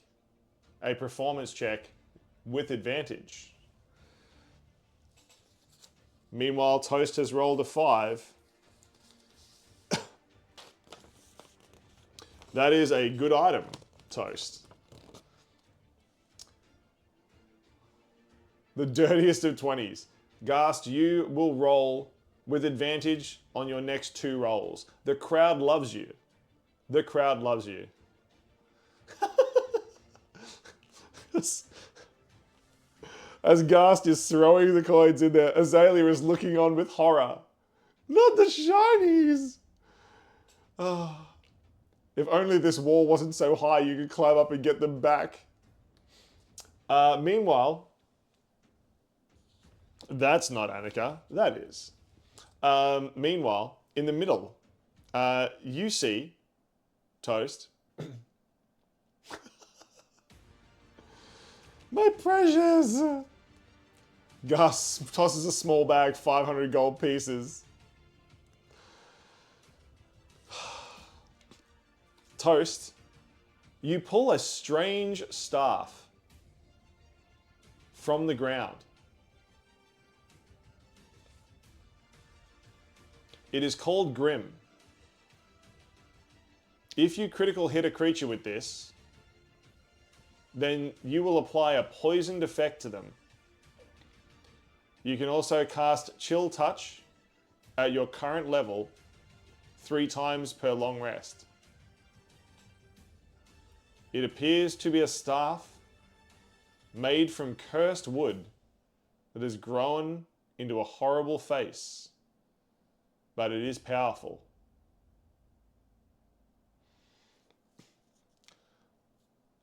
a performance check with advantage. Meanwhile, Toast has rolled a 5. That is a good item, Toast. The dirtiest of 20s. Ghast, you will roll with advantage on your next 2 rolls. The crowd loves you. The crowd loves you. As Ghast is throwing the coins in there, Azalea is looking on with horror. Not the shinies! Oh. If only this wall wasn't so high you could climb up and get them back. Meanwhile, that's not Annika, that is. Meanwhile, in the middle, you see Toast. My precious! Gus tosses a small bag, 500 gold pieces. Toast, you pull a strange staff from the ground. It is called Grim. If you critical hit a creature with this, then you will apply a poisoned effect to them. You can also cast Chill Touch at your current level 3 times per long rest. It appears to be a staff made from cursed wood that has grown into a horrible face, but it is powerful.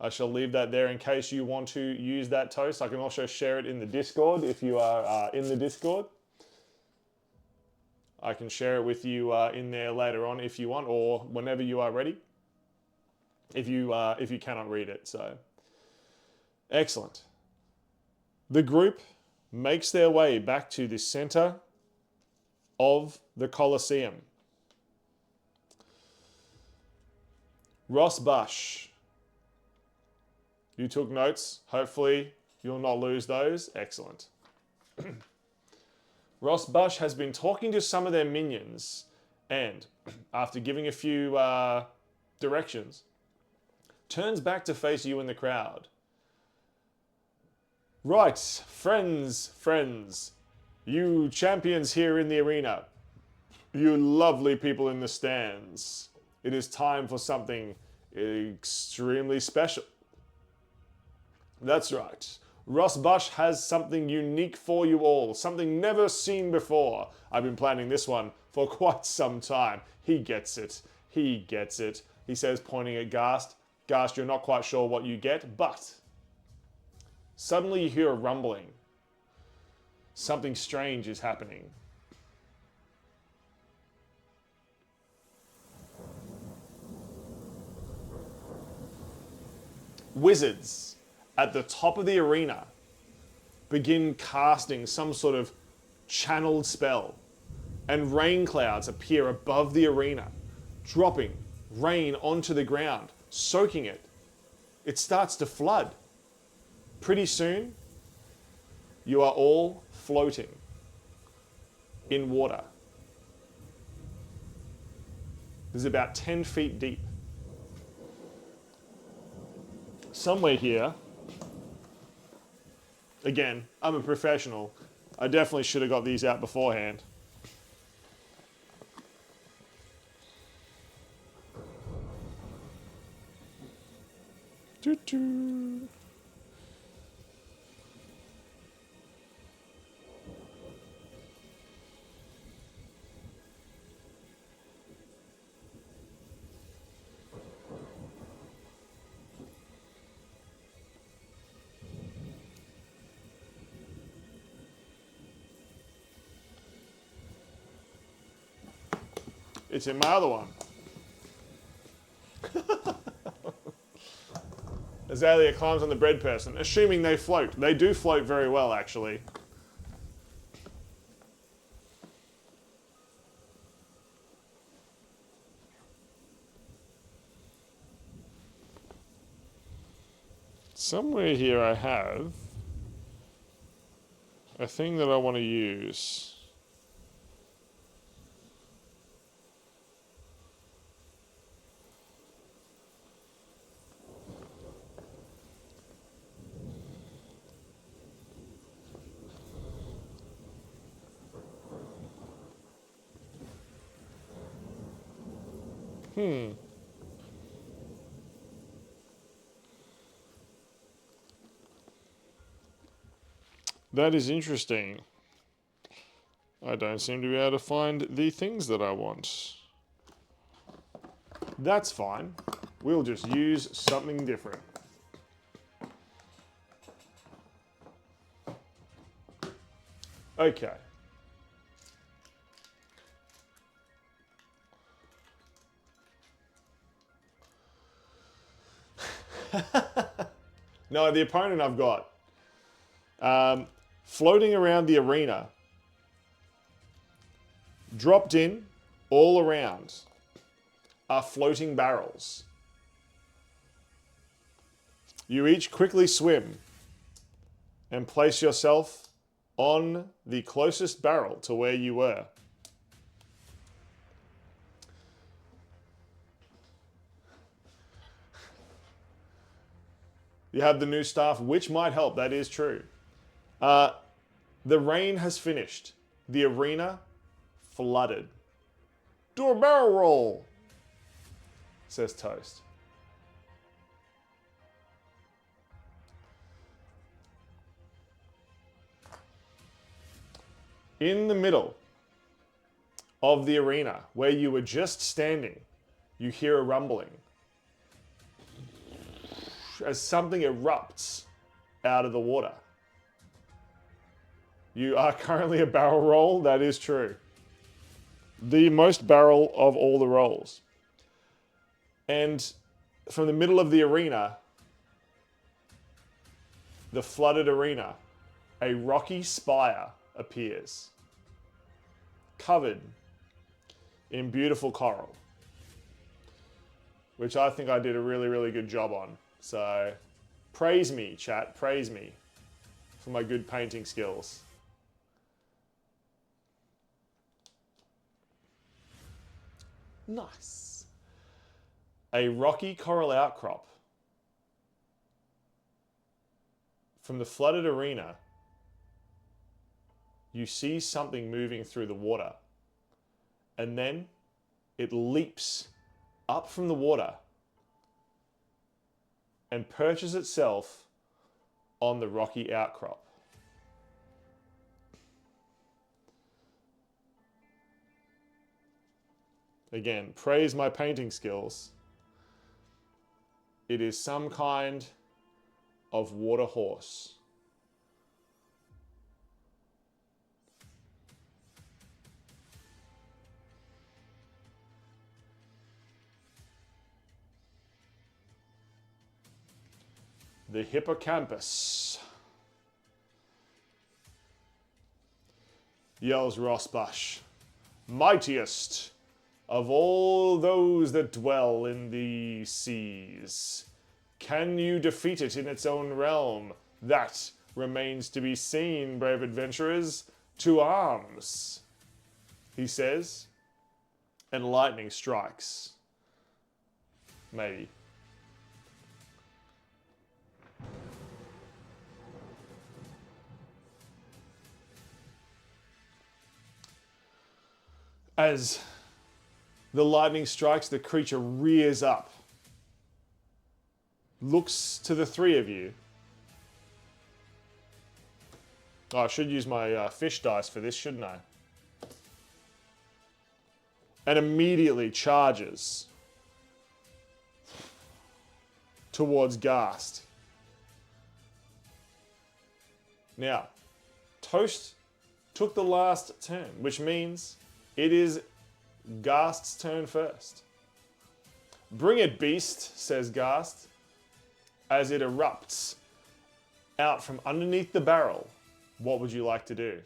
I shall leave that there in case you want to use that, Toast. I can also share it in the Discord if you are in the Discord. I can share it with you in there later on if you want, or whenever you are ready. If you cannot read it, so excellent. The group makes their way back to the center of the Colosseum. Ross Bush, you took notes. Hopefully you'll not lose those. Excellent. Ross Bush has been talking to some of their minions, and after giving a few directions, turns back to face you in the crowd. Right, friends, you champions here in the arena, you lovely people in the stands, it is time for something extremely special. That's right. Ross Bush has something unique for you all, something never seen before. I've been planning this one for quite some time. He gets it. He gets it. He says, pointing at Gast. Gast, you're not quite sure what you get, but suddenly you hear a rumbling. Something strange is happening. Wizards at the top of the arena begin casting some sort of channeled spell, and rain clouds appear above the arena, dropping rain onto the ground, soaking it. It starts to flood. Pretty soon, you are all floating in water. This is about 10 feet deep. Somewhere here, again, I'm a professional. I definitely should have got these out beforehand. Doo-doo. It's in my other one. Azalea climbs on the bread person, assuming they float. They do float very well, actually. Somewhere here I have a thing that I want to use. That is interesting. I don't seem to be able to find the things that I want. That's fine. We'll just use something different. Okay. No, the opponent I've got. Floating around the arena. Dropped in all around are floating barrels. You each quickly swim and place yourself on the closest barrel to where you were. You have the new staff, which might help, that is true. The rain has finished. The arena flooded. Do a barrel roll, says Toast. In the middle of the arena, where you were just standing, you hear a rumbling as something erupts out of the water. You are currently a barrel roll, that is true. The most barrel of all the rolls. And from the middle of the arena, the flooded arena, a rocky spire appears, covered in beautiful coral, which I think I did a really, really good job on. So praise me, chat, praise me for my good painting skills. Nice. A rocky coral outcrop From the flooded arena, you see something moving through the water. And then it leaps up from the water and perches itself on the rocky outcrop. Again, praise my painting skills. It is some kind of water horse. The hippocampus, yells Rosbash, mightiest of all those that dwell in the seas. Can you defeat it in its own realm? That remains to be seen, brave adventurers. To arms, he says, and lightning strikes. Maybe. As the lightning strikes, the creature rears up, looks to the three of you. Oh, I should use my fish dice for this, shouldn't I? And immediately charges towards Ghast. Now, Toast took the last turn, which means it is Ghast's turn first. Bring it, beast, says Ghast, as it erupts out from underneath the barrel. What would you like to do?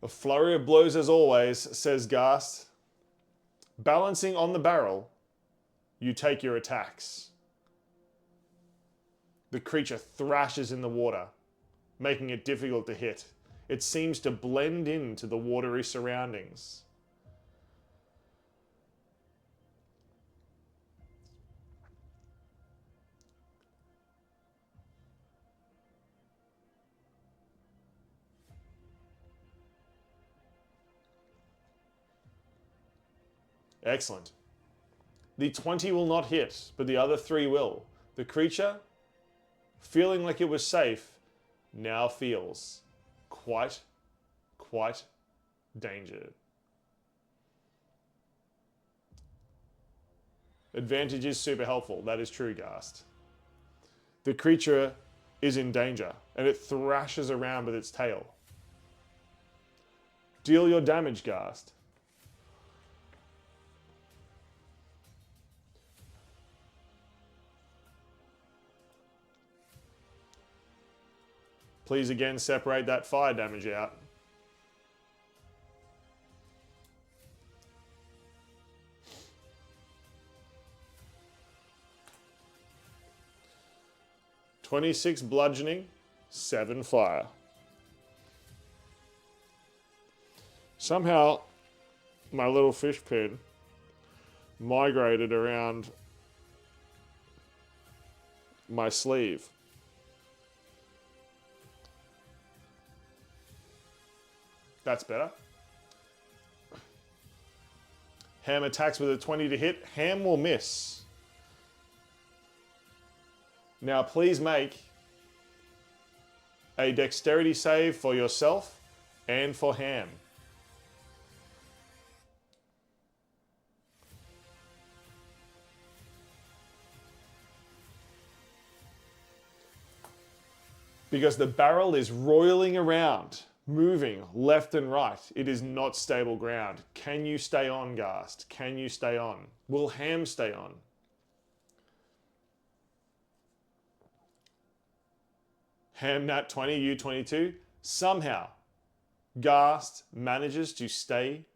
A flurry of blows as always, says Ghast. Balancing on the barrel, you take your attacks. The creature thrashes in the water, making it difficult to hit. It seems to blend into the watery surroundings. Excellent. The 20 will not hit, but the other 3 will. The creature, feeling like it was safe, now feels quite danger. Advantage is super helpful. That is true, Ghast. The creature is in danger, and it thrashes around with its tail. Deal your damage, Ghast. Please again separate that fire damage out. "26 bludgeoning, 7 fire." Somehow, my little fish pin migrated around my sleeve. That's better. Ham attacks with a 20 to hit. Ham will miss. Now please make a dexterity save for yourself and for Ham. Because the barrel is roiling around, moving left and right. It is not stable ground. Can you stay on, Ghast? Can you stay on? Will Ham stay on? Ham nat 20, you 22. Somehow, Ghast manages to stay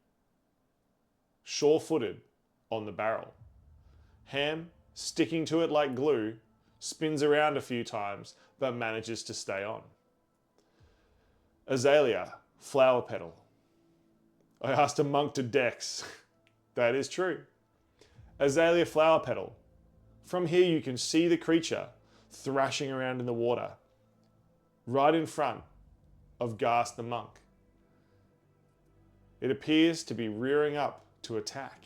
sure-footed on the barrel. Ham, sticking to it like glue, spins around a few times, but manages to stay on. Azalea, flower petal. I asked a monk to Dex. That is true. Azalea flower petal. From here you can see the creature thrashing around in the water, right in front of Ghast the monk. It appears to be rearing up to attack.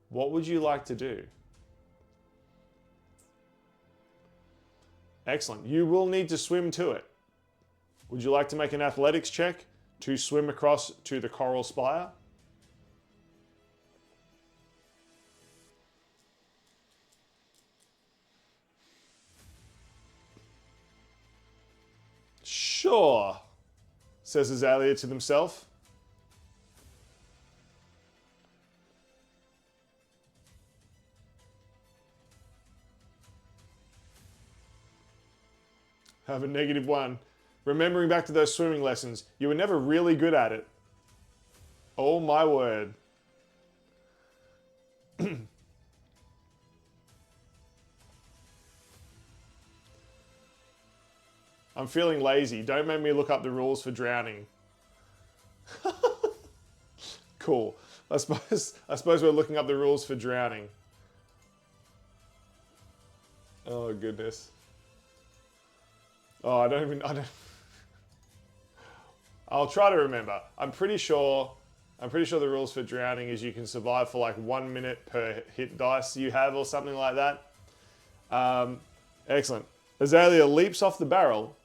What would you like to do? Excellent. You will need to swim to it. Would you like to make an athletics check to swim across to the coral spire? Sure, says Azalea to himself. Have a -1. Remembering back to those swimming lessons, you were never really good at it. Oh my word. I'm feeling lazy. Don't make me look up the rules for drowning. Cool. I suppose we're looking up the rules for drowning. Oh goodness. Oh, I don't. I'll try to remember. I'm pretty sure the rules for drowning is you can survive for like 1 minute per hit dice you have or something like that. Excellent. Azalea leaps off the barrel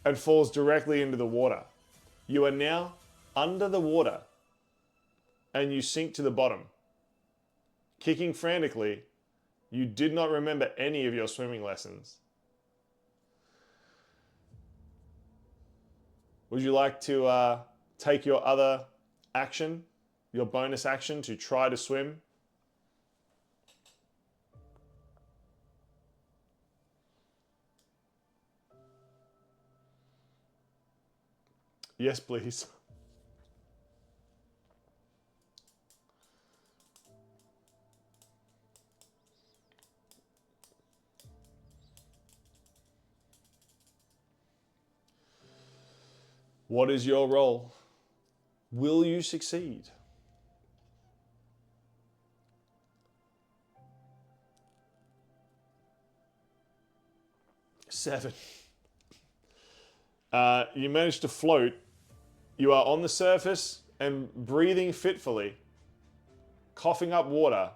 and falls directly into the water. You are now under the water and you sink to the bottom. Kicking frantically, you did not remember any of your swimming lessons. Would you like to take your other action, your bonus action, to try to swim? Yes, please. What is your role? Will you succeed? Seven. You managed to float. You are on the surface and breathing fitfully, coughing up water,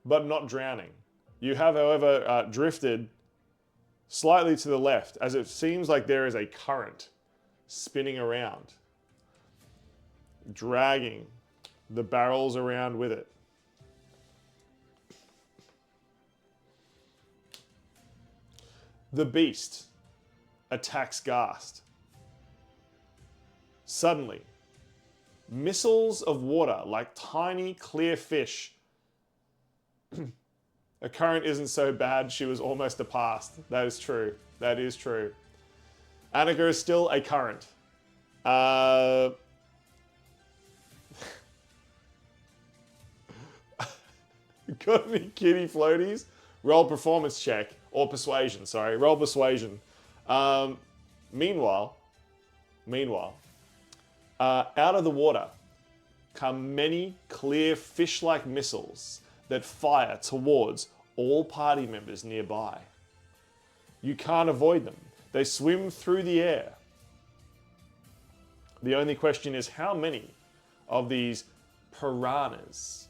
but not drowning. You have, however, drifted slightly to the left, as it seems like there is a current spinning around, dragging the barrels around with it. The beast attacks Ghast. Suddenly, missiles of water, like tiny clear fish. A current isn't so bad, she was almost a past. That is true. That is true. Annika is still a current. Got any kitty floaties? Roll performance check. Or persuasion, sorry. Roll persuasion. Meanwhile, out of the water come many clear fish-like missiles that fire towards all party members nearby. You can't avoid them. They swim through the air. The only question is how many of these piranhas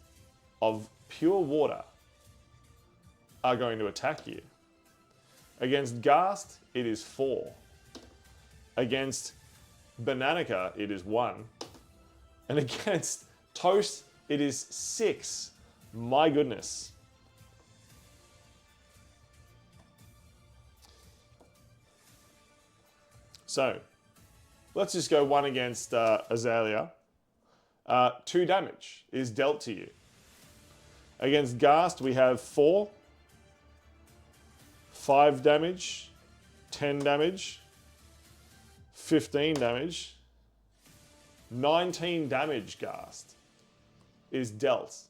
of pure water are going to attack you. Against Ghast, it is 4. Against Bananica, it is 1. And against Toast, it is 6. My goodness. So, let's just go 1 against Azalea. 2 damage is dealt to you. Against Ghast, we have 4, 5 damage, 10 damage, 15 damage, 19 damage, Ghast. is dealt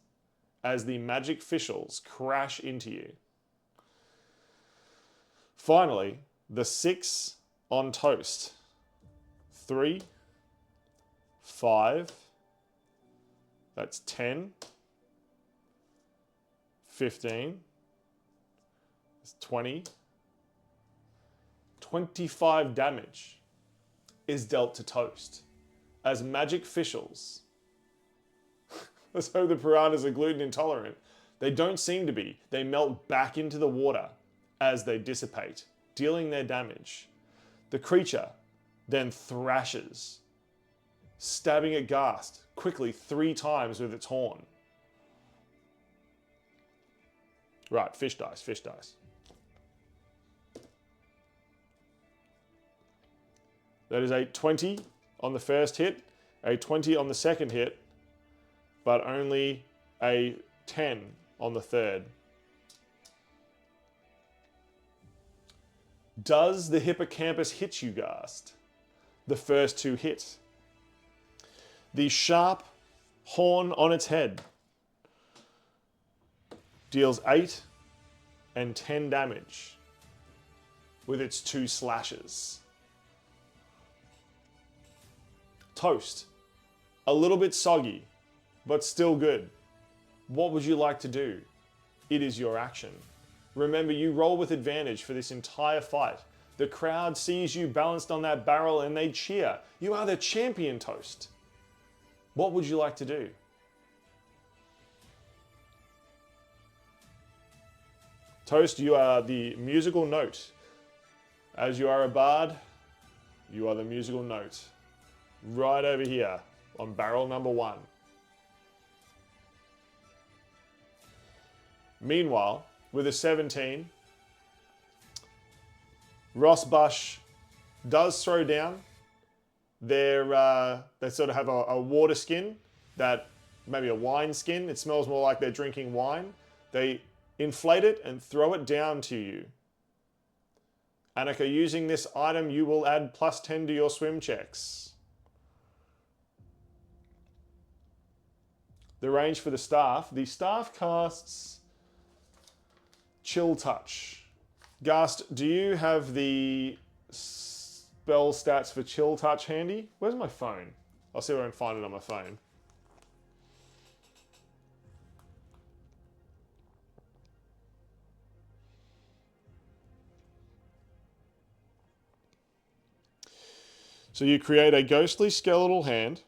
as the magic fischls crash into you. Finally, the 6 on toast. 3, 5, that's 10, 15, that's 20, 25 damage is dealt to toast as magic fischls. Let's hope the piranhas are gluten intolerant. They don't seem to be. They melt back into the water as they dissipate, dealing their damage. The creature then thrashes, stabbing at Ghast quickly 3 times with its horn. Right, fish dice, fish dice. That is a 20 on the first hit, a 20 on the second hit, but only a 10 on the third. Does the hippocampus hit you, Ghast? The first 2 hit. The sharp horn on its head deals 8 and 10 damage with its 2 slashes. Toast. A little bit soggy, but still good. What would you like to do? It is your action. Remember, you roll with advantage for this entire fight. The crowd sees you balanced on that barrel and they cheer. You are the champion, Toast. What would you like to do? Toast, you are the musical note. As you are a bard, you are the musical note. Right over here on barrel number 1. Meanwhile, with a 17, Ross Bush does throw down. They sort of have a water skin, that maybe a wine skin. It smells more like they're drinking wine. They inflate it and throw it down to you. Annika, using this item, you will add +10 to your swim checks. The range for the staff casts Chill Touch. Ghast, do you have the spell stats for Chill Touch handy? Where's my phone? I'll see if I can find it on my phone. So you create a ghostly skeletal hand.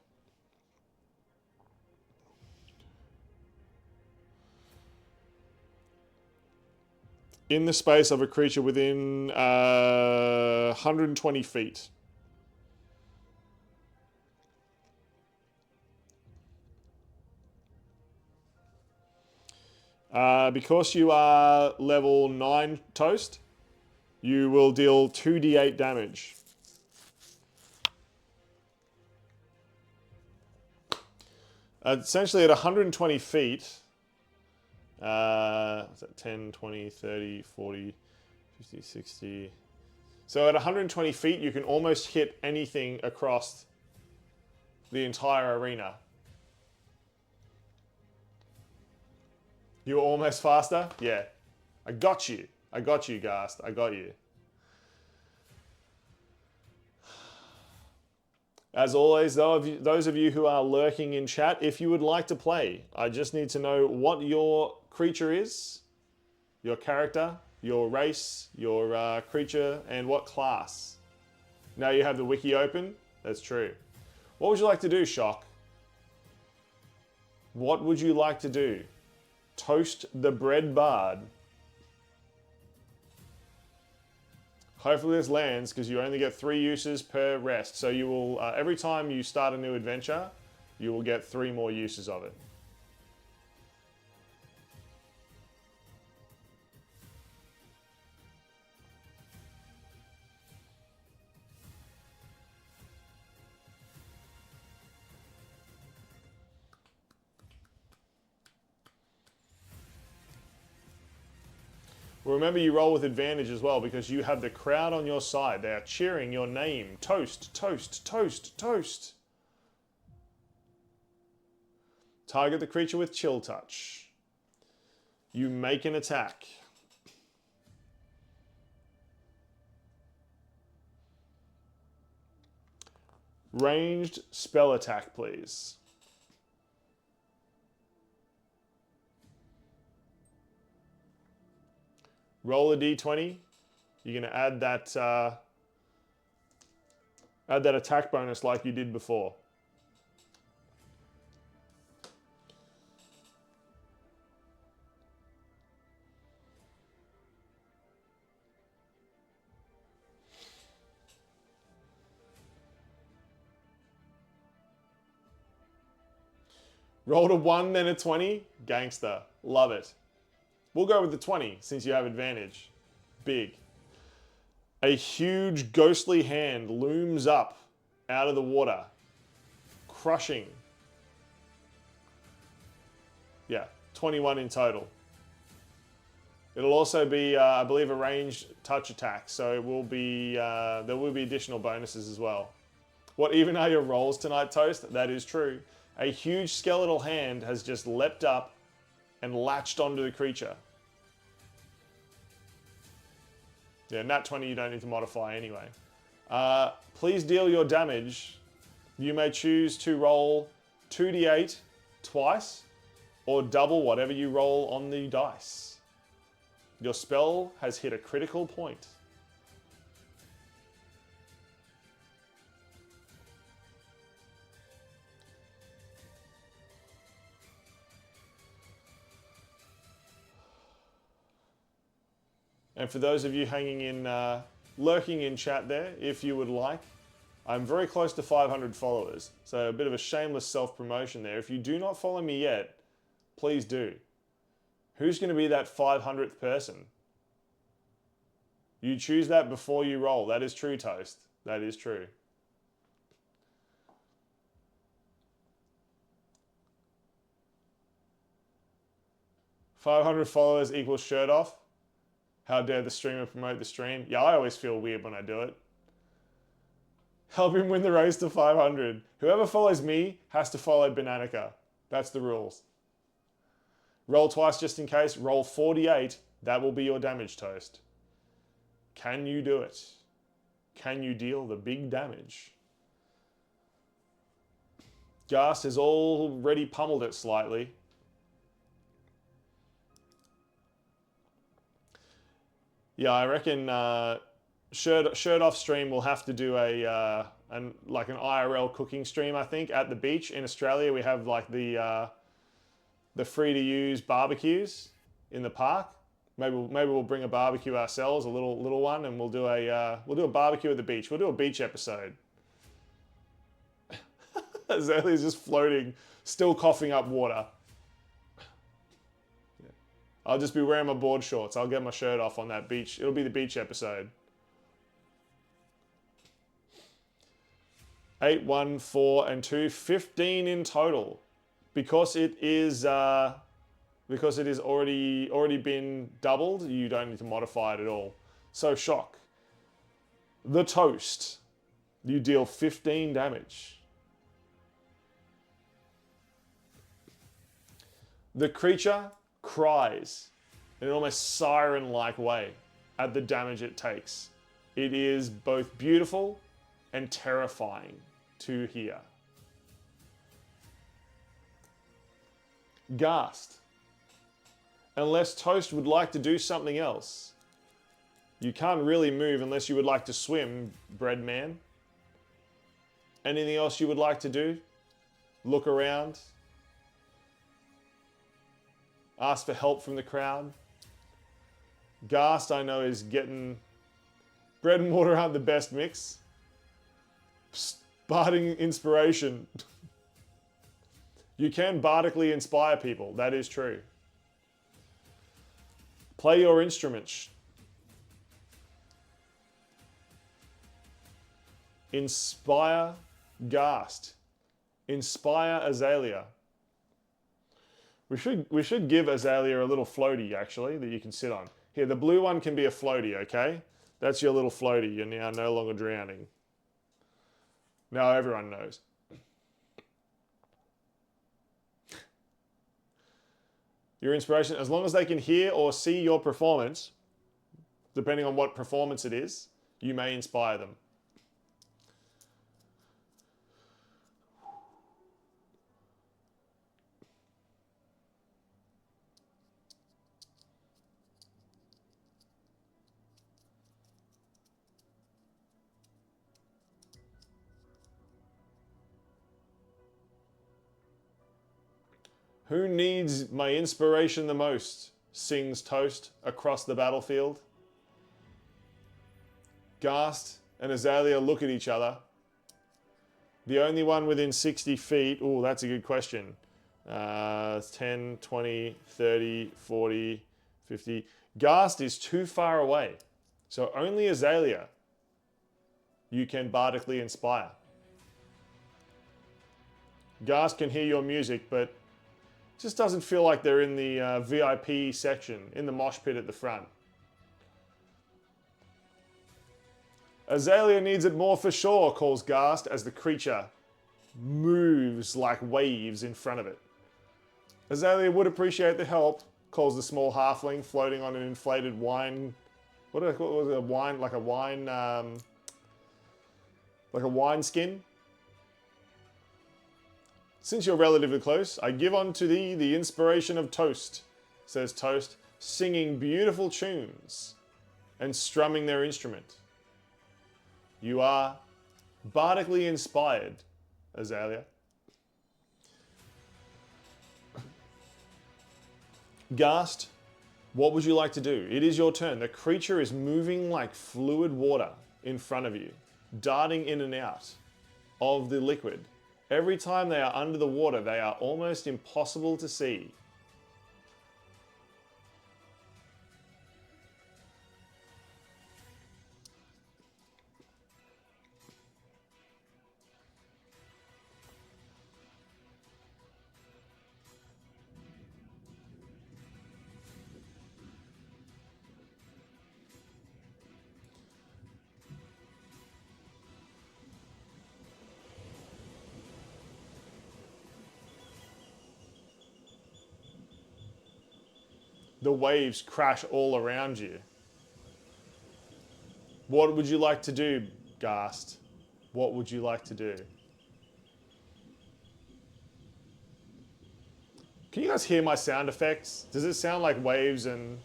In the space of a creature within 120 feet. Because you are level 9 Toast, you will deal 2d8 damage. Essentially at 120 feet, what's that, 10, 20, 30, 40, 50, 60. So at 120 feet, you can almost hit anything across the entire arena. You were almost faster? Yeah. I got you. I got you, Ghast. I got you. As always, those of you who are lurking in chat, if you would like to play, I just need to know what your creature is, your character, your race, your creature, and what class. Now you have the wiki open. That's true. What would you like to do, Shock? What would you like to do? Toast the bread bard. Hopefully this lands, because you only get 3 uses per rest. So you will, every time you start a new adventure, you will get 3 more uses of it. Remember, you roll with advantage as well because you have the crowd on your side. They are cheering your name. Toast, toast, toast, toast. Target the creature with Chill Touch. You make an attack. Ranged spell attack, please. Roll a d20. You're going to add that attack bonus like you did before. Rolled a 1, then a 20. Gangster. Love it. We'll go with the 20 since you have advantage. Big. A huge ghostly hand looms up out of the water, crushing. Yeah, 21 in total. It'll also be, I believe, a ranged touch attack, so it will be, there will be additional bonuses as well. What even are your rolls tonight, Toast? That is true. A huge skeletal hand has just leapt up and latched onto the creature. Yeah, nat 20 you don't need to modify anyway. Please deal your damage. You may choose to roll 2d8 twice or double whatever you roll on the dice. Your spell has hit a critical point. And for those of you hanging in, lurking in chat there, if you would like, I'm very close to 500 followers. So a bit of a shameless self-promotion there. If you do not follow me yet, please do. Who's going to be that 500th person? You choose that before you roll. That is true, Toast. That is true. $500 followers equals shirt off. How dare the streamer promote the stream? Yeah, I always feel weird when I do it. Help him win the race to 500. Whoever follows me has to follow Bananica. That's the rules. Roll twice just in case. Roll 48. That will be your damage, Toast. Can you do it? Can you deal the big damage? Ghast has already pummeled it slightly. Yeah, I reckon shirt off stream will have to do like an IRL cooking stream. I think at the beach in Australia we have like the free to use barbecues in the park. Maybe we'll bring a barbecue ourselves, a little one, and we'll do a barbecue at the beach. We'll do a beach episode. Azalea's just floating, still coughing up water. I'll just be wearing my board shorts. I'll get my shirt off on that beach. It'll be the beach episode. 8, 1, 4, and 2. 15 in total. Because it is already been doubled, you don't need to modify it at all. So shock. The Toast. You deal 15 damage. The creature cries in an almost siren-like way at the damage it takes. It is both beautiful and terrifying to hear. Ghast. Unless Toast would like to do something else. You can't really move unless you would like to swim, Breadman. Anything else you would like to do? Look around? Ask for help from the crowd. Ghast, I know, is getting... Bread and water aren't the best mix. Barding inspiration. You can bardically inspire people. That is true. Play your instruments. Inspire Ghast. Inspire Azalea. We should give Azalea a little floaty, actually, that you can sit on. Here, the blue one can be a floaty, okay? That's your little floaty. You're now no longer drowning. Now everyone knows. Your inspiration, as long as they can hear or see your performance, depending on what performance it is, you may inspire them. Who needs my inspiration the most? Sings Toast across the battlefield. Ghast and Azalea look at each other. The only one within 60 feet, oh, that's a good question. 10, 20, 30, 40, 50. Ghast is too far away. So only Azalea you can bardically inspire. Ghast can hear your music, but just doesn't feel like they're in the VIP section, in the mosh pit at the front. Azalea needs it more for sure, calls Ghast as the creature moves like waves in front of it. Azalea would appreciate the help, calls the small halfling floating on an inflated wine. What do I call it? Was it a wine, like a wine skin? Since you're relatively close, I give unto thee the inspiration of Toast, says Toast, singing beautiful tunes and strumming their instrument. You are bardically inspired, Azalea. Ghast, what would you like to do? It is your turn. The creature is moving like fluid water in front of you, darting in and out of the liquid. Every time they are under the water, they are almost impossible to see. The waves crash all around you. What would you like to do, Ghast? What would you like to do? Can you guys hear my sound effects? Does it sound like waves and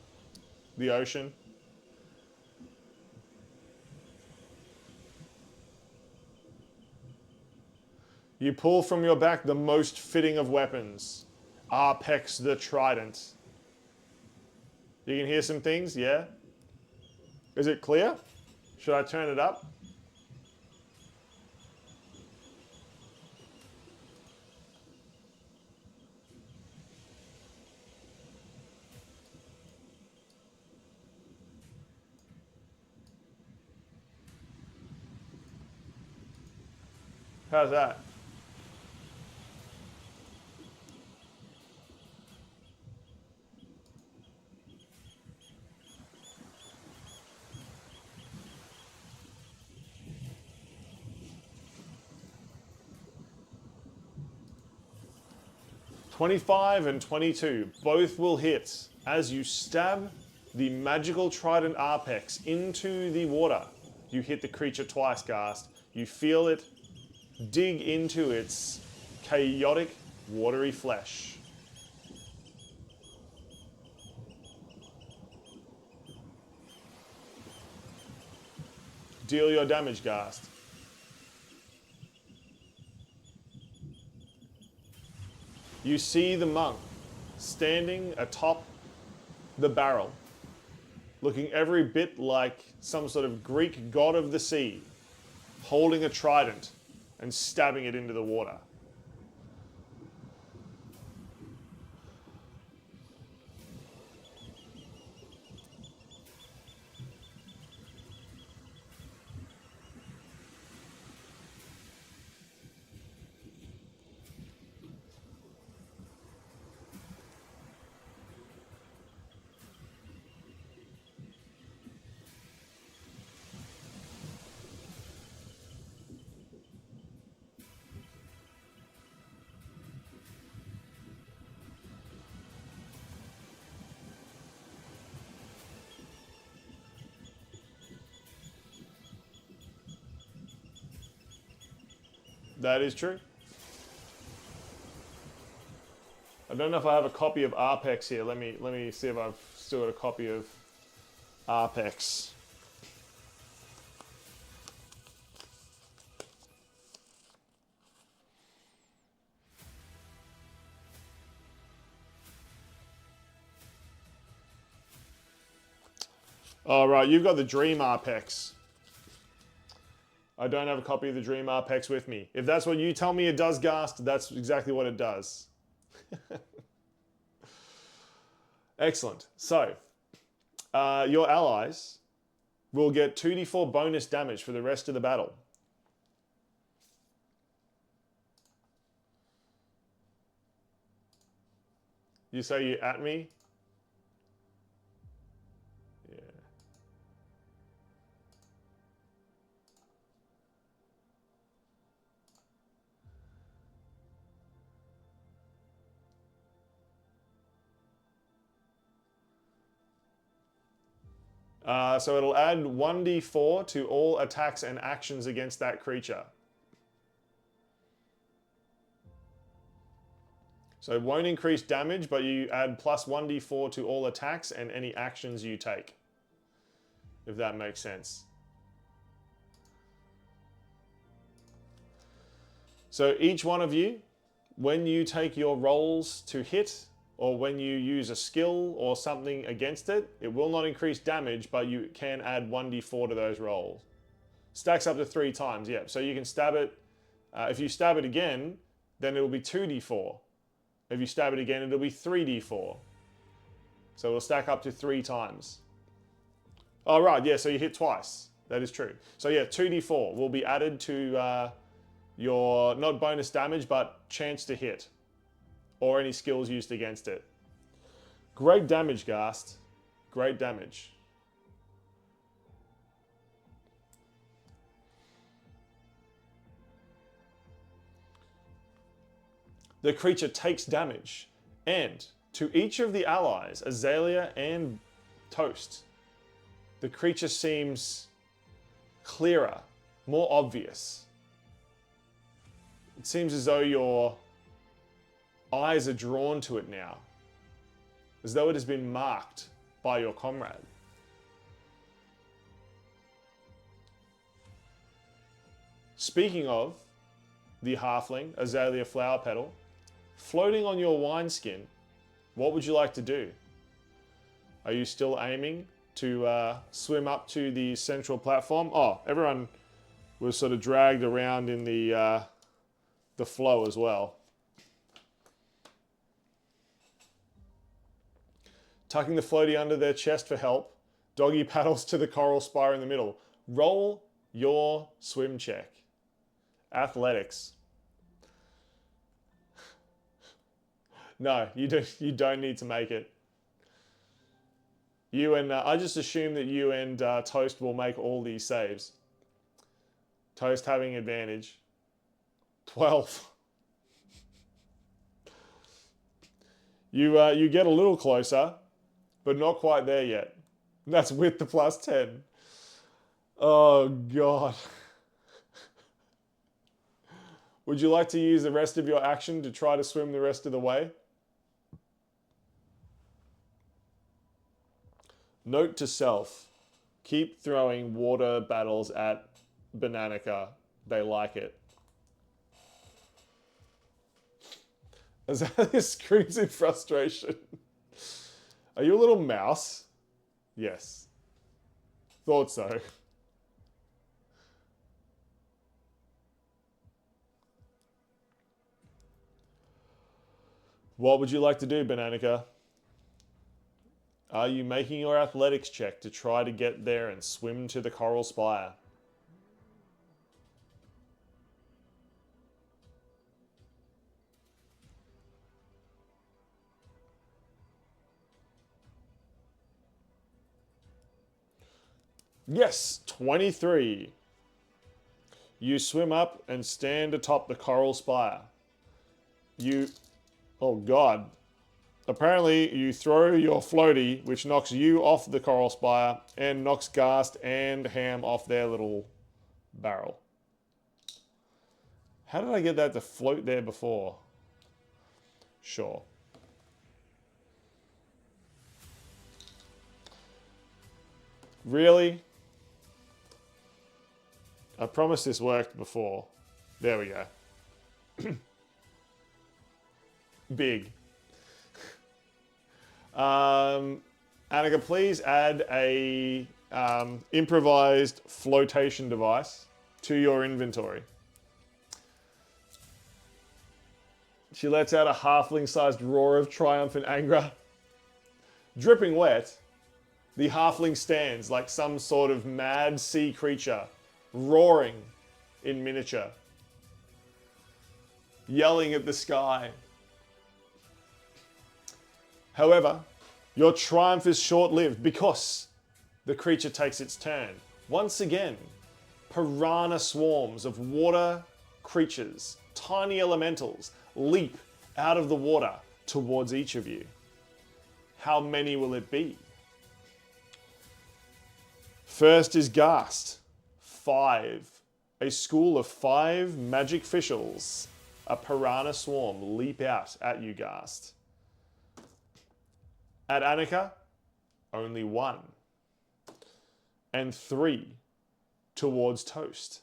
the ocean? You pull from your back the most fitting of weapons, Arpex the Trident. You can hear some things, yeah? Is it clear? Should I turn it up? How's that? $25 and $22, both will hit as you stab the magical trident Arpex into the water. You hit the creature twice, Ghast. You feel it dig into its chaotic, watery flesh. Deal your damage, Ghast. You see the monk standing atop the barrel, looking every bit like some sort of Greek god of the sea, holding a trident and stabbing it into the water. That is true. I don't know if I have a copy of Arpex here. Let me see if I've still got a copy of Arpex. All right, you've got the Dream Arpex. I don't have a copy of the Dream Arpex with me. If that's what you tell me it does, Gast, that's exactly what it does. Excellent. So, your allies will get 2d4 bonus damage for the rest of the battle. You say you at me? Yeah. So it'll add 1d4 to all attacks and actions against that creature. So it won't increase damage, but you add plus 1d4 to all attacks and any actions you take. If that makes sense. So each one of you, when you take your rolls to hit, or when you use a skill or something against it, it will not increase damage, but you can add 1d4 to those rolls. Stacks up to 3 times, yeah. So you can stab it. If you stab it again, then it will be 2d4. If you stab it again, it'll be 3d4. So it'll stack up to 3 times. Oh, right, yeah, so you hit twice. That is true. So yeah, 2d4 will be added to your, not bonus damage, but chance to hit. Or any skills used against it. Great damage, Gast. Great damage. The creature takes damage, and to each of the allies, Azalea and Toast, the creature seems clearer, more obvious. It seems as though your eyes are drawn to it now, as though it has been marked by your comrade. Speaking of the halfling, Azalea Flower Petal, floating on your wineskin, what would you like to do? Are you still aiming to swim up to the central platform? Oh, everyone was sort of dragged around in the flow as well. Tucking the floaty under their chest for help, doggy paddles to the coral spire in the middle. Roll your swim check. Athletics. No, you don't need to make it. You and I just assume that you and Toast will make all these saves. Toast having advantage. 12. You get a little closer, but not quite there yet. That's with the plus 10. Oh, God. Would you like to use the rest of your action to try to swim the rest of the way? Note to self. Keep throwing water battles at Bananica. They like it. Azalea screams in frustration. Are you a little mouse? Yes. Thought so. What would you like to do, Bananica? Are you making your athletics check to try to get there and swim to the coral spire? Yes, 23. You swim up and stand atop the coral spire. Oh God. Apparently you throw your floaty, which knocks you off the coral spire and knocks Gast and Ham off their little barrel. How did I get that to float there before? Sure. Really? I promised this worked before. There we go. Big. Annika, please add a improvised flotation device to your inventory. She lets out a halfling-sized roar of triumph and anger. Dripping wet, the halfling stands like some sort of mad sea creature, roaring in miniature, yelling at the sky. However, your triumph is short-lived because the creature takes its turn. Once again, piranha swarms of water creatures, tiny elementals, leap out of the water towards each of you. How many will it be? First is Ghast. 5. A school of 5 magic officials, a piranha swarm, leap out at you, Ghast. At Annika, only 1. And 3 towards Toast.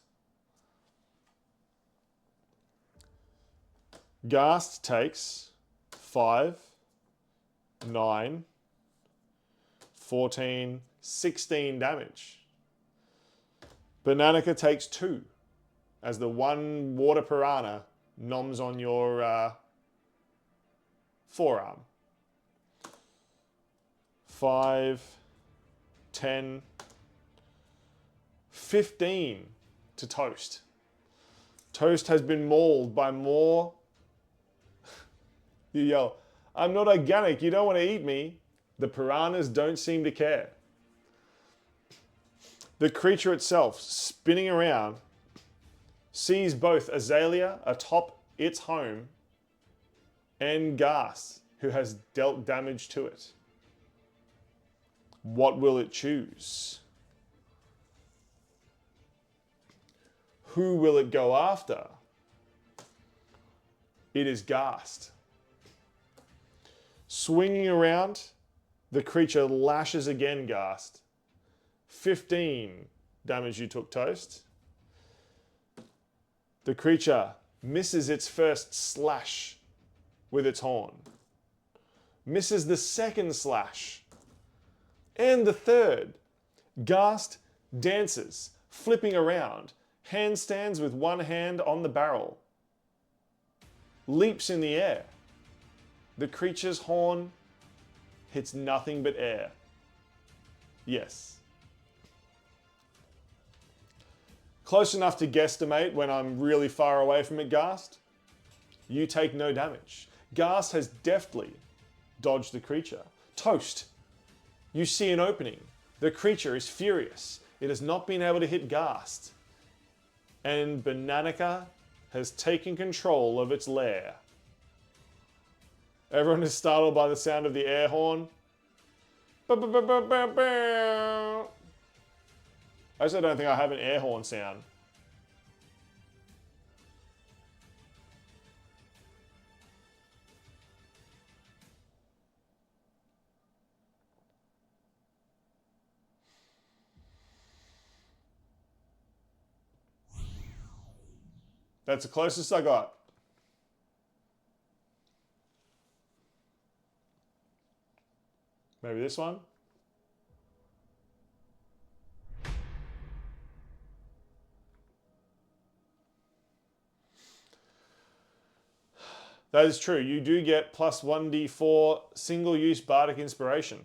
Ghast takes 5, 9, 14, 16 damage. Bananica takes 2 as the one water piranha noms on your forearm. 5, 10, 15 to Toast. Toast has been mauled by more. You yell, "I'm not organic, you don't want to eat me." The piranhas don't seem to care. The creature itself, spinning around, sees both Azalea atop its home and Ghast, who has dealt damage to it. What will it choose? Who will it go after? It is Ghast. Swinging around, the creature lashes again, Ghast. 15 damage you took, Toast. The creature misses its first slash with its horn. Misses the second slash. And the third. Ghast dances, flipping around, handstands with one hand on the barrel. Leaps in the air. The creature's horn hits nothing but air. Yes. Close enough to guesstimate when I'm really far away from it, Ghast. You take no damage. Ghast has deftly dodged the creature. Toast. You see an opening. The creature is furious. It has not been able to hit Ghast. And Bananica has taken control of its lair. Everyone is startled by the sound of the air horn. I also don't think I have an air horn sound. That's the closest I got. Maybe this one? That is true. You do get plus 1d4 single-use bardic inspiration.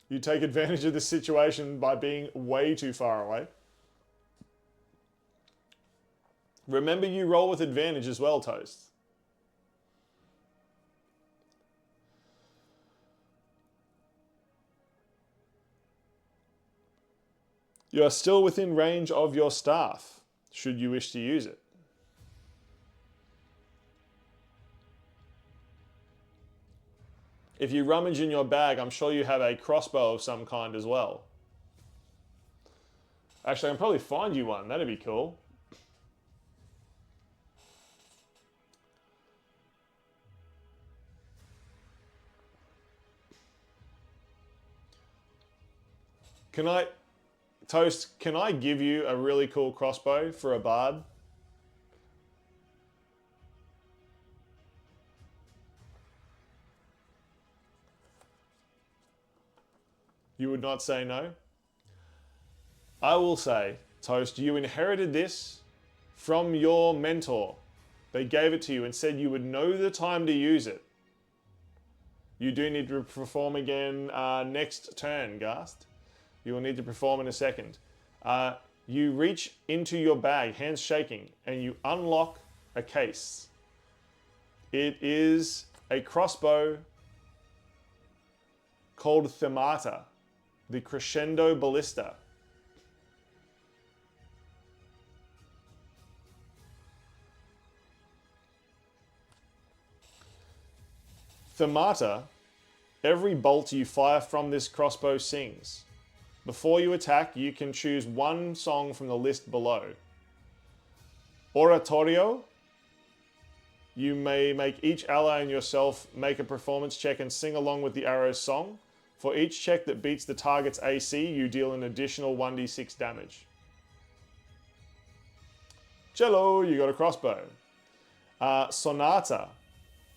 You take advantage of the situation by being way too far away. Remember, you roll with advantage as well, Toast. You are still within range of your staff, should you wish to use it. If you rummage in your bag, I'm sure you have a crossbow of some kind as well. Actually, I can probably find you one. That'd be cool. Can I, Toast, can I give you a really cool crossbow for a bard? You would not say no? I will say, Toast, you inherited this from your mentor. They gave it to you and said you would know the time to use it. You do need to perform again next turn, Gast. You will need to perform in a second. You reach into your bag, hands shaking, and you unlock a case. It is a crossbow called Themata, the Crescendo Ballista. Themata, every bolt you fire from this crossbow sings. Before you attack, you can choose one song from the list below. Oratorio, you may make each ally and yourself make a performance check and sing along with the arrow's song. For each check that beats the target's AC, you deal an additional 1d6 damage. Cello, you got a crossbow. Sonata,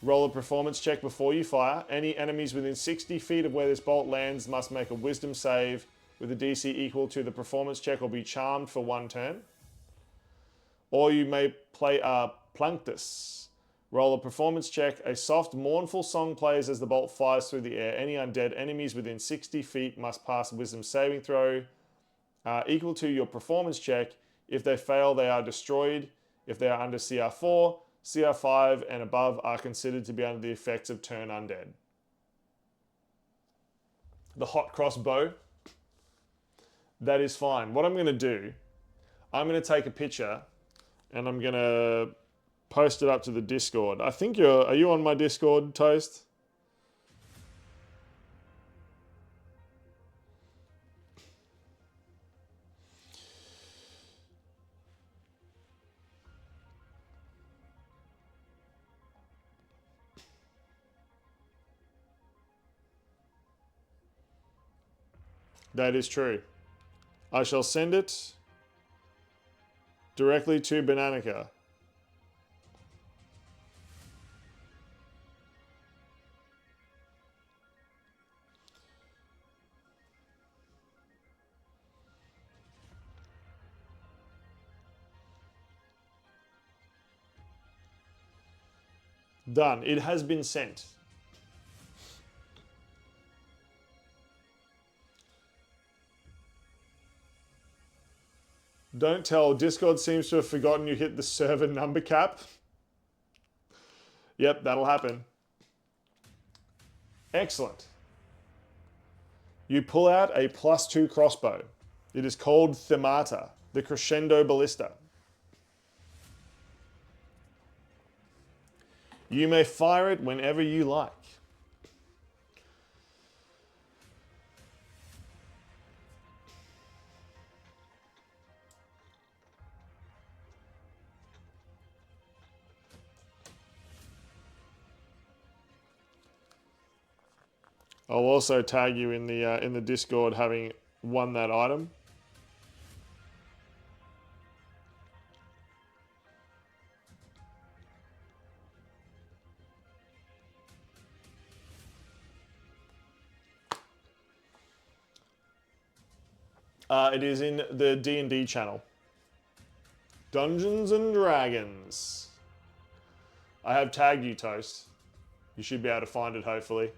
roll a performance check before you fire. Any enemies within 60 feet of where this bolt lands must make a wisdom save with a DC equal to the performance check or be charmed for one turn. Or you may play a Planctus. Roll a performance check. A soft, mournful song plays as the bolt flies through the air. Any undead enemies within 60 feet must pass a wisdom saving throw equal to your performance check. If they fail, they are destroyed. If they are under CR4, CR5 and above are considered to be under the effects of turn undead. The hot crossbow. That is fine. What I'm going to do, I'm going to take a picture and I'm going to post it up to the Discord. I think are you on my Discord, Toast? That is true. I shall send it directly to Bananica. Done. It has been sent. Don't tell. Discord seems to have forgotten you hit the server number cap. Yep, that'll happen. Excellent. You pull out a +2 crossbow. It is called Themata, the Crescendo Ballista. You may fire it whenever you like. I'll also tag you in the Discord having won that item. It is in the D&D channel. Dungeons and Dragons. I have tagged you, Toast. You should be able to find it, hopefully.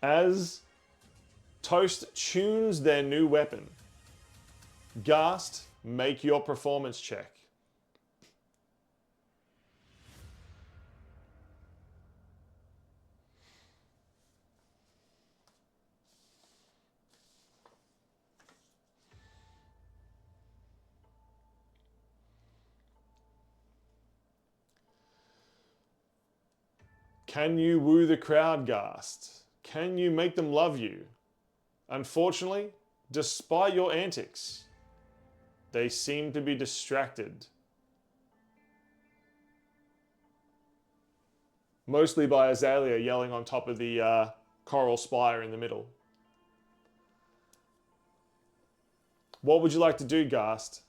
As Toast tunes their new weapon, Ghast, make your performance check. Can you woo the crowd, Ghast? Can you make them love you? Unfortunately, despite your antics, they seem to be distracted. Mostly by Azalea yelling on top of the coral spire in the middle. What would you like to do, Ghast?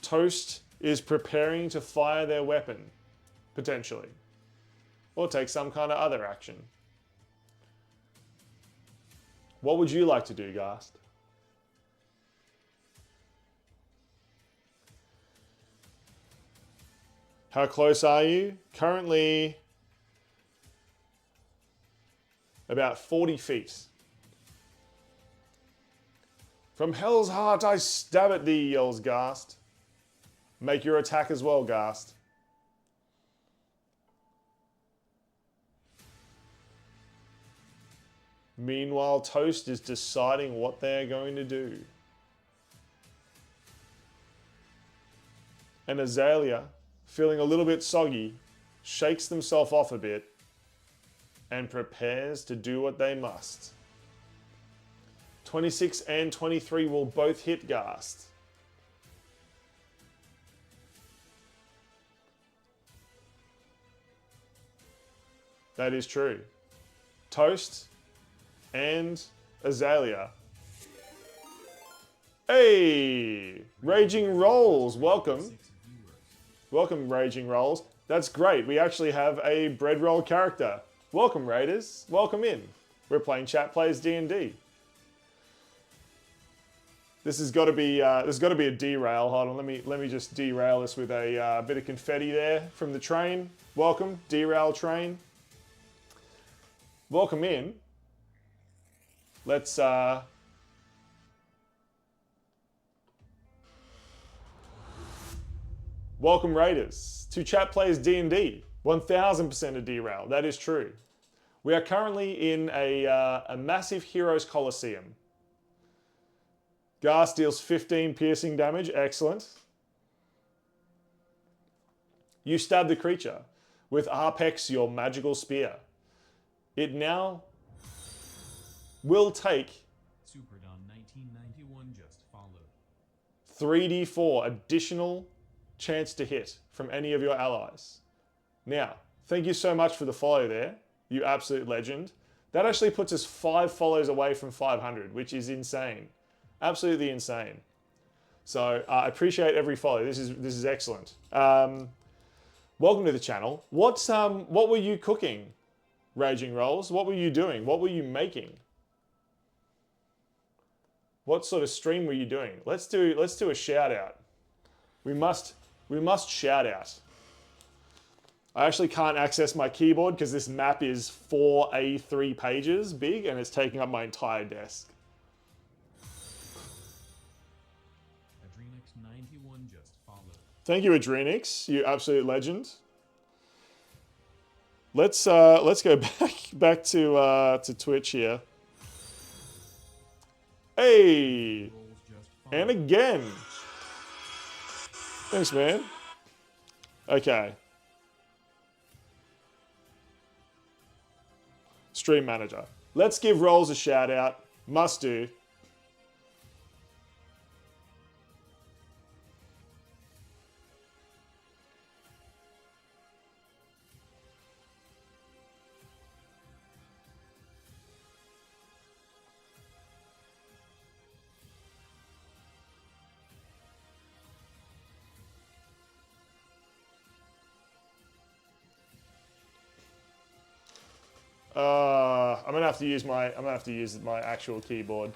Toast is preparing to fire their weapon, potentially. Or take some kind of other action. What would you like to do, Ghast? How close are you? Currently about 40 feet. From hell's heart I stab at thee, yells Ghast. Make your attack as well, Ghast. Meanwhile, Toast is deciding what they're going to do. And Azalea, feeling a little bit soggy, shakes themselves off a bit and prepares to do what they must. 26 and 23 will both hit Ghast. That is true. Toast and Azalea. Hey! Raging Rolls, welcome. 6 viewers. Welcome, Raging Rolls. That's great. We actually have a bread roll character. Welcome, Raiders. Welcome in. We're playing Chat Plays D&D. This has got to be a derail. Hold on, let me just derail this with a bit of confetti there from the train. Welcome, derail train. Welcome in. Let's welcome Raiders to Chat Plays D&D. 1000% a derail. That is true. We are currently in a massive Heroes Colosseum. Ghast deals 15 piercing damage. Excellent. You stab the creature with Arpex, your magical spear. It now will take Superdon 1991 just followed. 3d4 additional chance to hit from any of your allies. Now, thank you so much for the follow there, you absolute legend. That actually puts us 5 follows away from 500, which is insane. Absolutely insane. So I appreciate every follow. This is excellent. Welcome to the channel. What were you cooking, Raging Rolls? What were you doing? What were you making? What sort of stream were you doing? Let's do a shout out. We must shout out. I actually can't access my keyboard because this map is 4 A3 pages big and it's taking up my entire desk. Adrenix 91 just followed. Thank you, Adrenix, you absolute legend. Let's go back to Twitch here. Hey, Rolls just followed. and again. Thanks, man. Okay. Stream manager. Let's give Rolls a shout out. Must do. I'm gonna have to use my actual keyboard.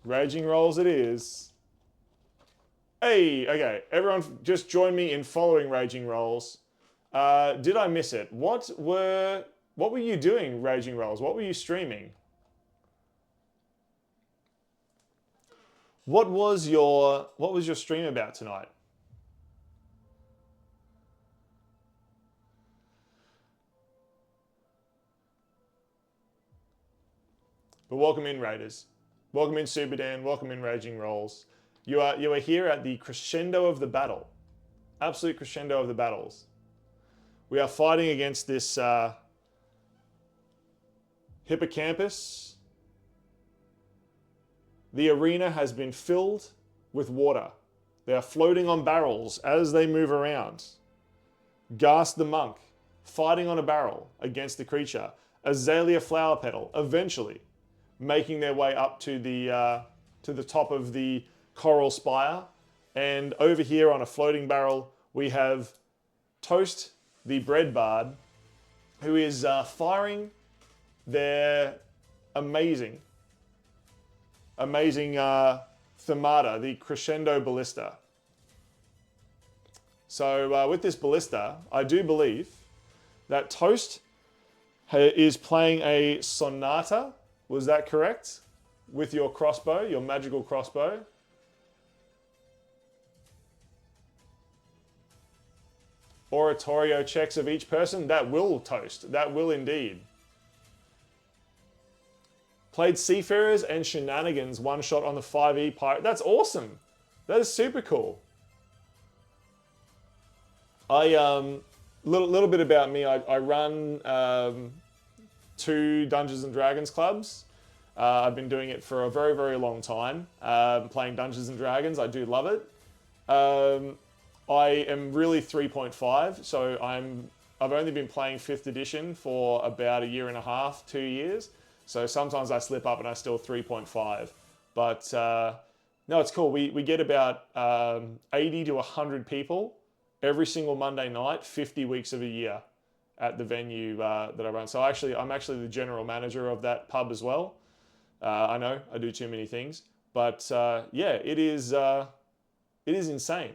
Raging Rolls it is. Hey, okay, everyone just join me in following Raging Rolls. Did I miss it? What were you doing, Raging Rolls? What were you streaming? What was your stream about tonight? But welcome in, Raiders. Welcome in, Super Dan. Welcome in, Raging Rolls. You are here at the crescendo of the battle. Absolute crescendo of the battles. We are fighting against this hippocampus. The arena has been filled with water. They are floating on barrels as they move around. Ghast the monk, fighting on a barrel against the creature. Azalea flower petal, eventually making their way up to the top of the coral spire. And over here on a floating barrel, we have Toast, the bread bard, who is firing their amazing Themata, the crescendo ballista. So with this ballista, I do believe that Toast is playing a sonata. Was that correct? With your crossbow, your magical crossbow. Oratorio checks of each person. That will, Toast. That will indeed. Played Seafarers and Shenanigans one shot on the 5e pirate. That's awesome. That is super cool. Little bit about me. I run 2 Dungeons and Dragons clubs. I've been doing it for a very, very long time. Playing Dungeons and Dragons. I do love it. I am really 3.5, so I've only been playing 5th edition for about a year and a half, 2 years. So sometimes I slip up and I still 3.5. But no, it's cool. We get about 80 to 100 people every single Monday night, 50 weeks of a year at the venue that I run. So I'm actually the general manager of that pub as well. I know I do too many things, but yeah, it is insane.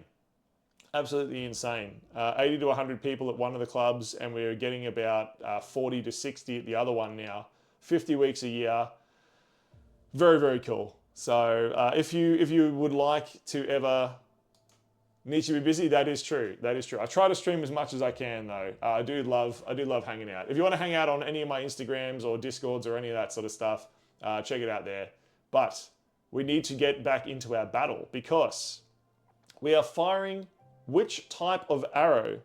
Absolutely insane. 80 to 100 people at one of the clubs, and we're getting about 40 to 60 at the other one now. 50 weeks a year. Very, very cool. So if you would like to ever need to be busy, that is true. That is true. I try to stream as much as I can though. I do love hanging out. If you want to hang out on any of my Instagrams or Discords or any of that sort of stuff, check it out there. But we need to get back into our battle because we are firing which type of arrow?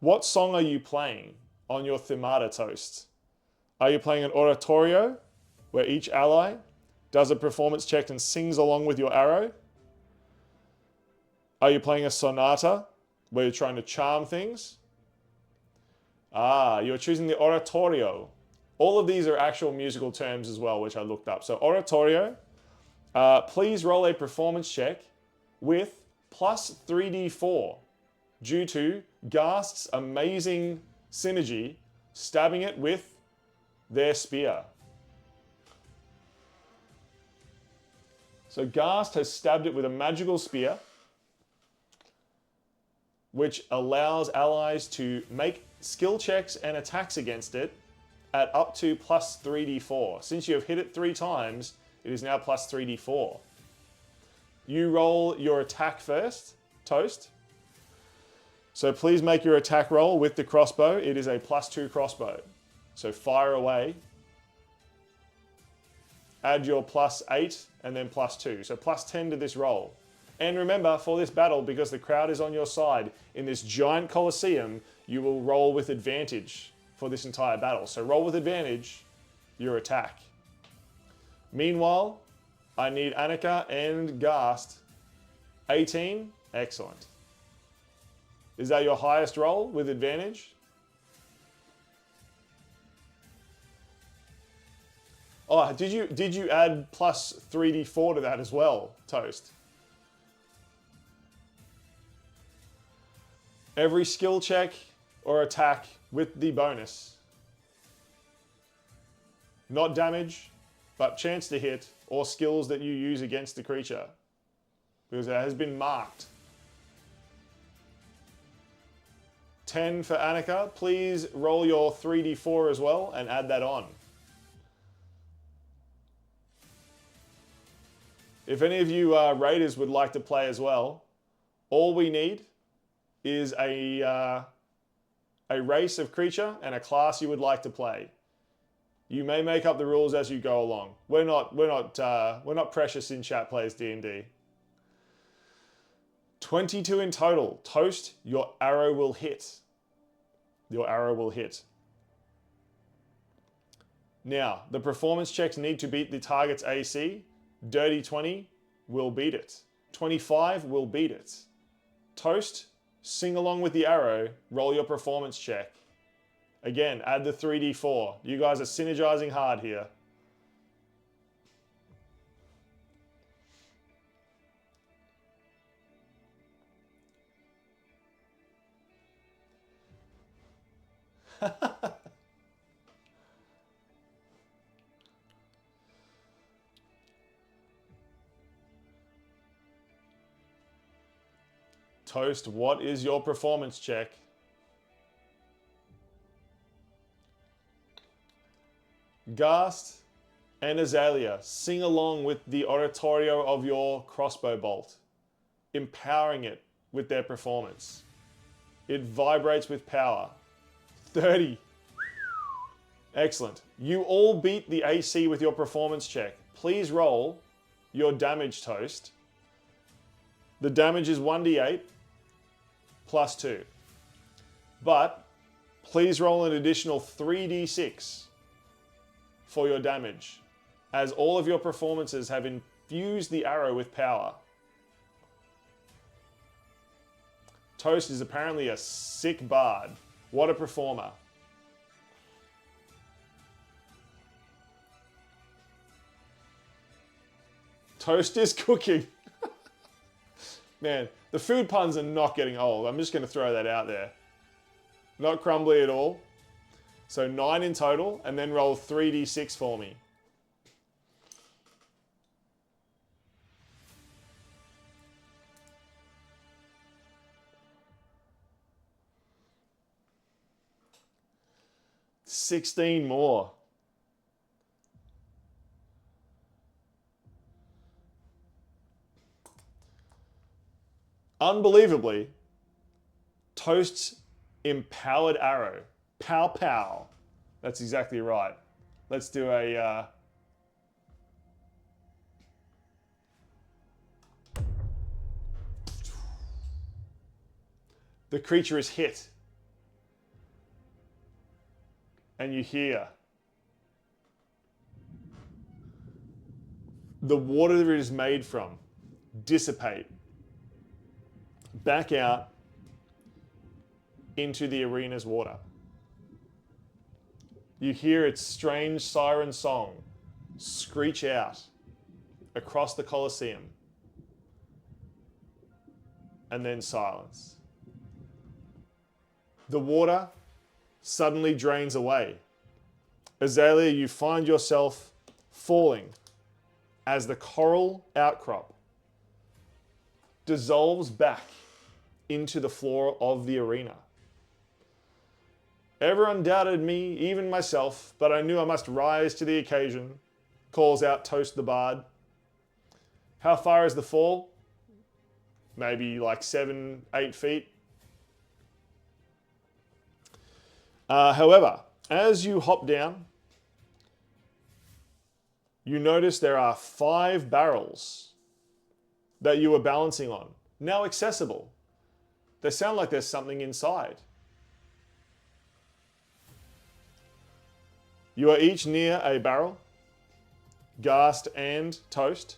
What song are you playing on your Themata Toast? Are you playing an oratorio, where each ally does a performance check and sings along with your arrow? Are you playing a sonata, where you're trying to charm things? You're choosing the oratorio. All of these are actual musical terms as well, which I looked up. So oratorio, please roll a performance check with plus 3d4 due to Ghast's amazing synergy stabbing it with their spear. So Ghast has stabbed it with a magical spear, which allows allies to make skill checks and attacks against it at up to plus 3d4. Since you have hit it 3 times, it is now plus 3d4. You roll your attack first, Toast. So please make your attack roll with the crossbow. It is a plus 2 crossbow. So fire away. Add your plus 8 and then plus 2. So plus 10 to this roll. And remember, for this battle, because the crowd is on your side, in this giant Colosseum, you will roll with advantage for this entire battle. So roll with advantage your attack. Meanwhile, I need Annika and Ghast. 18, excellent. Is that your highest roll with advantage? Oh, did you add plus 3d4 to that as well, Toast? Every skill check or attack with the bonus. Not damage, but chance to hit or skills that you use against the creature. Because it has been marked. 10 for Annika. Please roll your 3d4 as well and add that on. If any of you raiders would like to play as well, all we need is a race of creature and a class you would like to play. You may make up the rules as you go along. We're not precious in chat plays D&D. 22 in total. Toast, your arrow will hit. Your arrow will hit. Now, the performance checks need to beat the target's AC. Dirty 20 will beat it. 25 will beat it. Toast, sing along with the arrow, roll your performance check. Again, add the 3d4. You guys are synergizing hard here. Toast, what is your performance check? Ghast and Azalea, sing along with the oratorio of your crossbow bolt, empowering it with their performance. It vibrates with power. 30. Excellent. You all beat the AC with your performance check. Please roll your damage, Toast. The damage is 1d8 plus 2. But please roll an additional 3d6 for your damage, as all of your performances have infused the arrow with power. Toast is apparently a sick bard. What a performer. Toast is cooking. Man, the food puns are not getting old. I'm just going to throw that out there. Not crumbly at all. So 9 in total, and then roll 3d6 for me. $16 more. Unbelievably, Toast's empowered arrow. Pow pow. That's exactly right. Let's do a... The creature is hit. And you hear the water that it is made from dissipate back out into the arena's water. You hear its strange siren song screech out across the Colosseum, and then silence. The water suddenly drains away. Azalea, you find yourself falling as the coral outcrop dissolves back into the floor of the arena. Everyone doubted me, even myself, but I knew I must rise to the occasion, calls out Toast the Bard. How far is the fall? Maybe like 7-8 feet. However, as you hop down, you notice there are 5 barrels that you were balancing on, now accessible. They sound like there's something inside. You are each near a barrel, Ghast and Toast.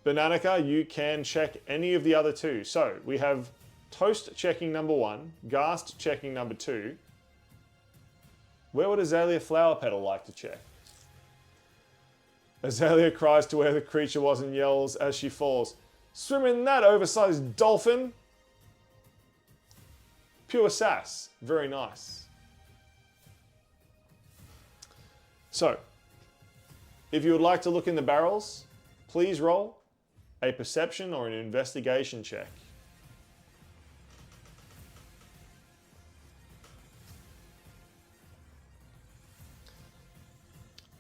Bananica, you can check any of the other 2. So we have Toast checking number 1, Ghast checking number 2. Where would Azalea Flower Petal like to check? Azalea cries to where the creature was and yells as she falls, "Swim in that oversized dolphin!" Pure sass. Very nice. So, if you would like to look in the barrels, please roll a perception or an investigation check.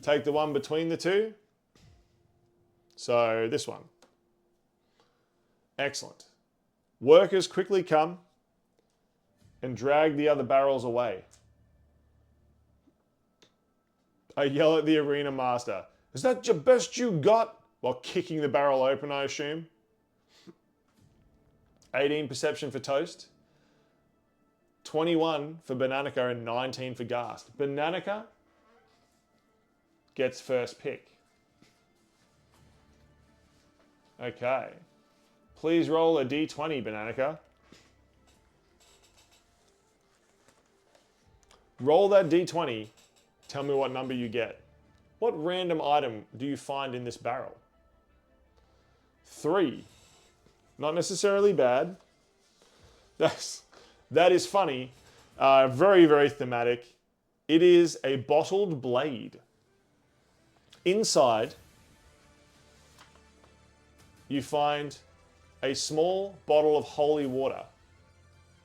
Take the one between the 2. So this one. Excellent. Workers quickly come and drag the other barrels away. I yell at the arena master, "Is that your best you got?" While kicking the barrel open, I assume. 18 perception for Toast. 21 for Bananica and 19 for Ghast. Bananica gets first pick. Okay. Please roll a d20, Bananica. Roll that d20. Tell me what number you get. What random item do you find in this barrel? 3. Not necessarily bad. That is funny. Very, very thematic. It is a bottled blade. Inside, you find a small bottle of holy water.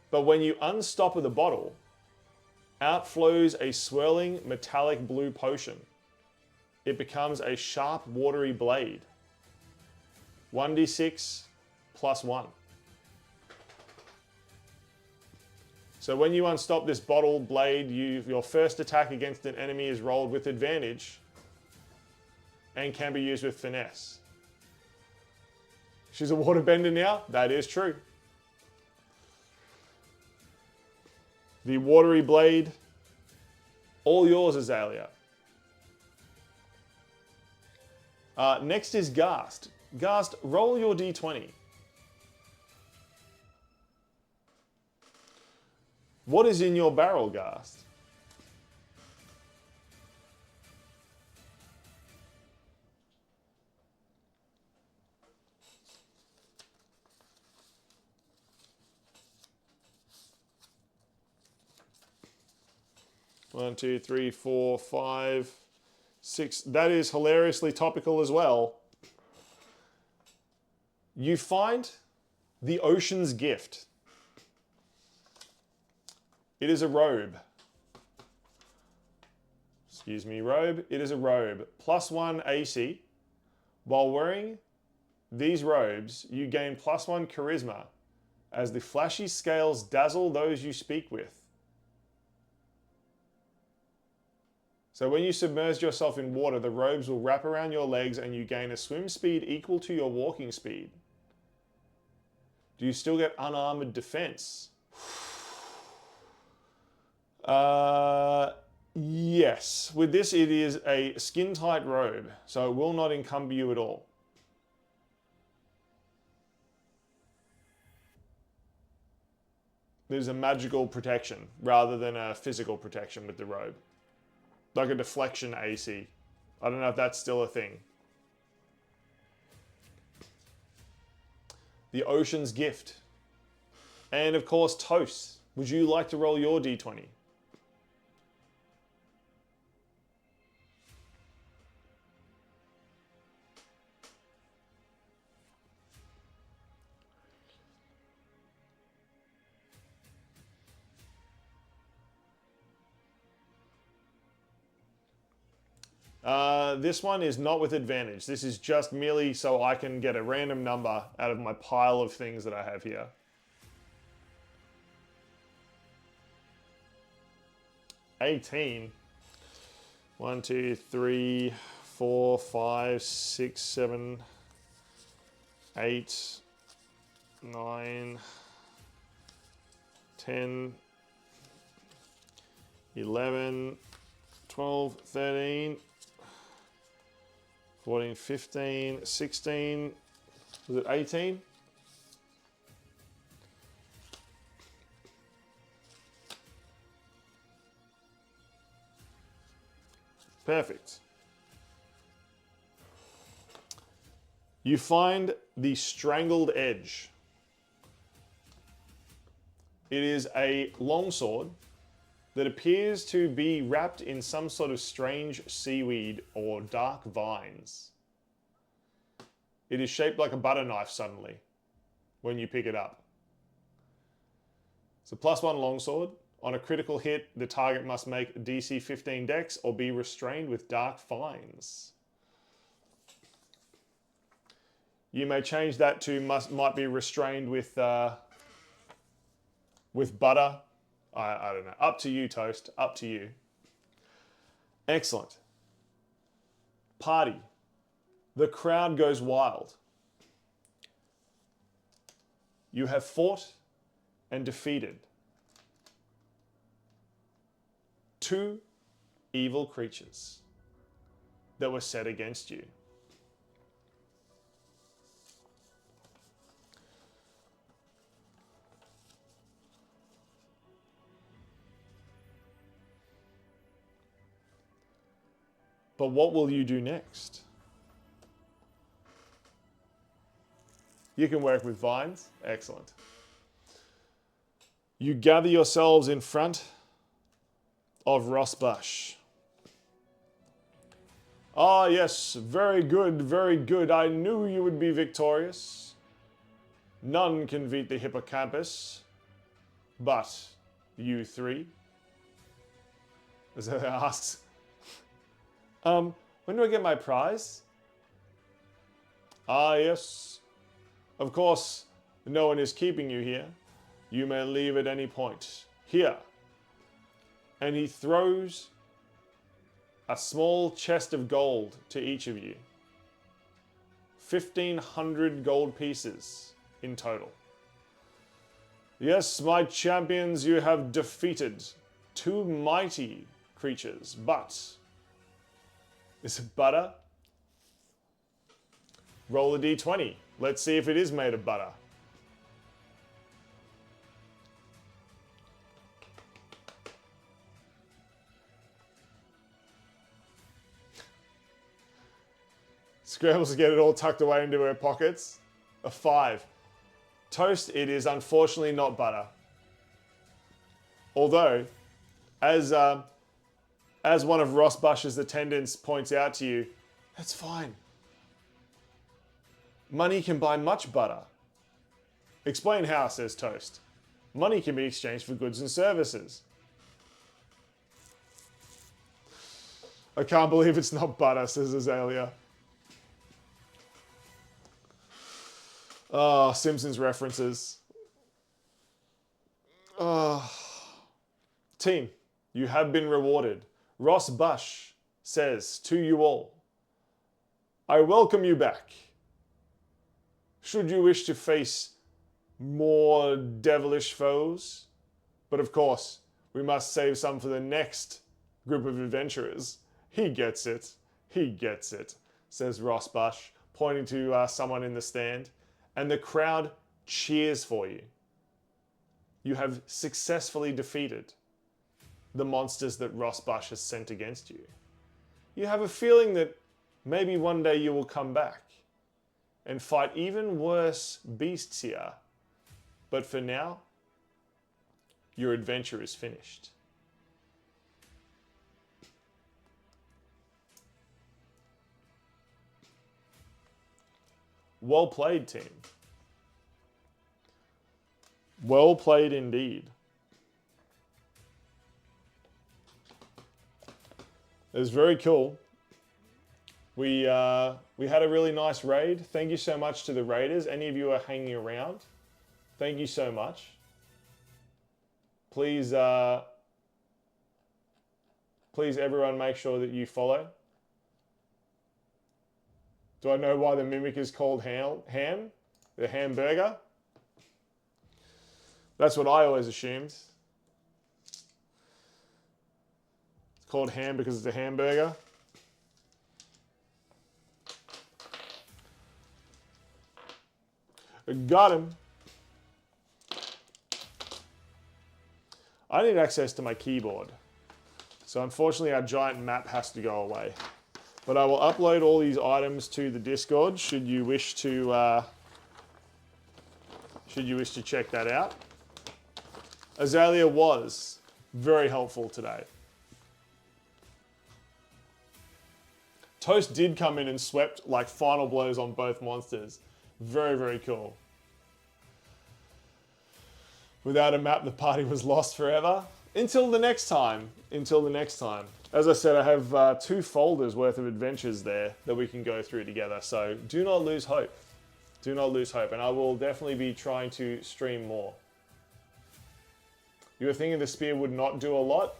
But when you unstopper the bottle, out flows a swirling metallic blue potion. It becomes a sharp, watery blade. 1d6 plus 1. So when you unstop this bottle blade, your first attack against an enemy is rolled with advantage and can be used with finesse. She's a waterbender now? That is true. The watery blade, all yours, Azalea. Next is Ghast. Ghast, roll your d20. What is in your barrel, Ghast? One, two, three, four, 5, 6. That is hilariously topical as well. You find the Ocean's Gift. It is a robe. Excuse me, robe. It is a robe. +1 AC. While wearing these robes, you gain +1 charisma as the flashy scales dazzle those you speak with. So when you submerge yourself in water, the robes will wrap around your legs and you gain a swim speed equal to your walking speed. Do you still get unarmored defense? Yes. With this, it is a skin-tight robe, so it will not encumber you at all. There's a magical protection rather than a physical protection with the robe. Like a deflection AC. I don't know if that's still a thing. The Ocean's Gift. And of course, Toast. Would you like to roll your d20? This one is not with advantage. This is just merely so I can get a random number out of my pile of things that I have here. $18. 1, 2, 3, 4, 5, 6, 7, 8, 9, 10, 11, 12, 13, 14, 15, 16, was it 18? Perfect. You find the Strangled Edge. It is a longsword that appears to be wrapped in some sort of strange seaweed or dark vines. It is shaped like a butter knife suddenly when you pick it up. It's a +1 longsword. On a critical hit, the target must make DC 15 dex or be restrained with dark vines. You may change that to might be restrained with butter. I don't know. Up to you, Toast. Up to you. Excellent. Party. The crowd goes wild. You have fought and defeated 2 evil creatures that were set against you. But what will you do next? You can work with vines. Excellent. You gather yourselves in front of Rosbush. Ah, yes, very good, very good. I knew you would be victorious. None can beat the hippocampus, but you 3. As I asked, when do I get my prize? Ah, yes. Of course, no one is keeping you here. You may leave at any point. Here. And he throws a small chest of gold to each of you. 1,500 gold pieces in total. Yes, my champions, you have defeated 2 mighty creatures, but... Is it butter? Roll a d20. Let's see if it is made of butter. Scrambles to get it all tucked away into her pockets. A 5. Toast, it is unfortunately not butter. Although, as one of Rosbush's attendants points out to you, that's fine. Money can buy much butter. Explain how, says Toast. Money can be exchanged for goods and services. I can't believe it's not butter, says Azalea. Oh, Simpsons references. Oh. Team, you have been rewarded. Rosbush says to you all, I welcome you back. Should you wish to face more devilish foes, but of course, we must save some for the next group of adventurers. He gets it, says Rosbush, pointing to someone in the stand, and the crowd cheers for you. You have successfully defeated the monsters that Rosbush has sent against you. You have a feeling that maybe one day you will come back and fight even worse beasts here. But for now, your adventure is finished. Well played, team. Well played indeed. It was very cool. We had a really nice raid. Thank you so much to the raiders. Any of you are hanging around, thank you so much. Please, please everyone make sure that you follow. Do I know why the mimic is called ham? The hamburger? That's what I always assumed. It's called ham because it's a hamburger. Got him. I need access to my keyboard. So unfortunately our giant map has to go away. But I will upload all these items to the Discord should you wish to check that out. Azalea was very helpful today. Toast did come in and swept like final blows on both monsters. Very, very cool. Without a map, the party was lost forever. Until the next time. Until the next time. As I said, I have 2 folders worth of adventures there that we can go through together. So do not lose hope. Do not lose hope. And I will definitely be trying to stream more. You were thinking the spear would not do a lot?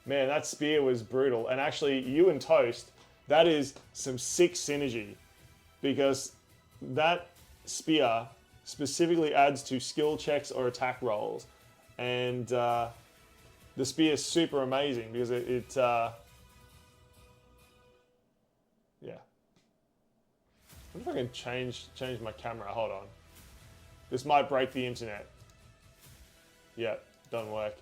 Man, that spear was brutal. And actually, you and Toast That is some sick synergy, because that spear specifically adds to skill checks or attack rolls, and the spear is super amazing because yeah. I wonder if I can change my camera. Hold on. This might break the internet. Yeah, doesn't work.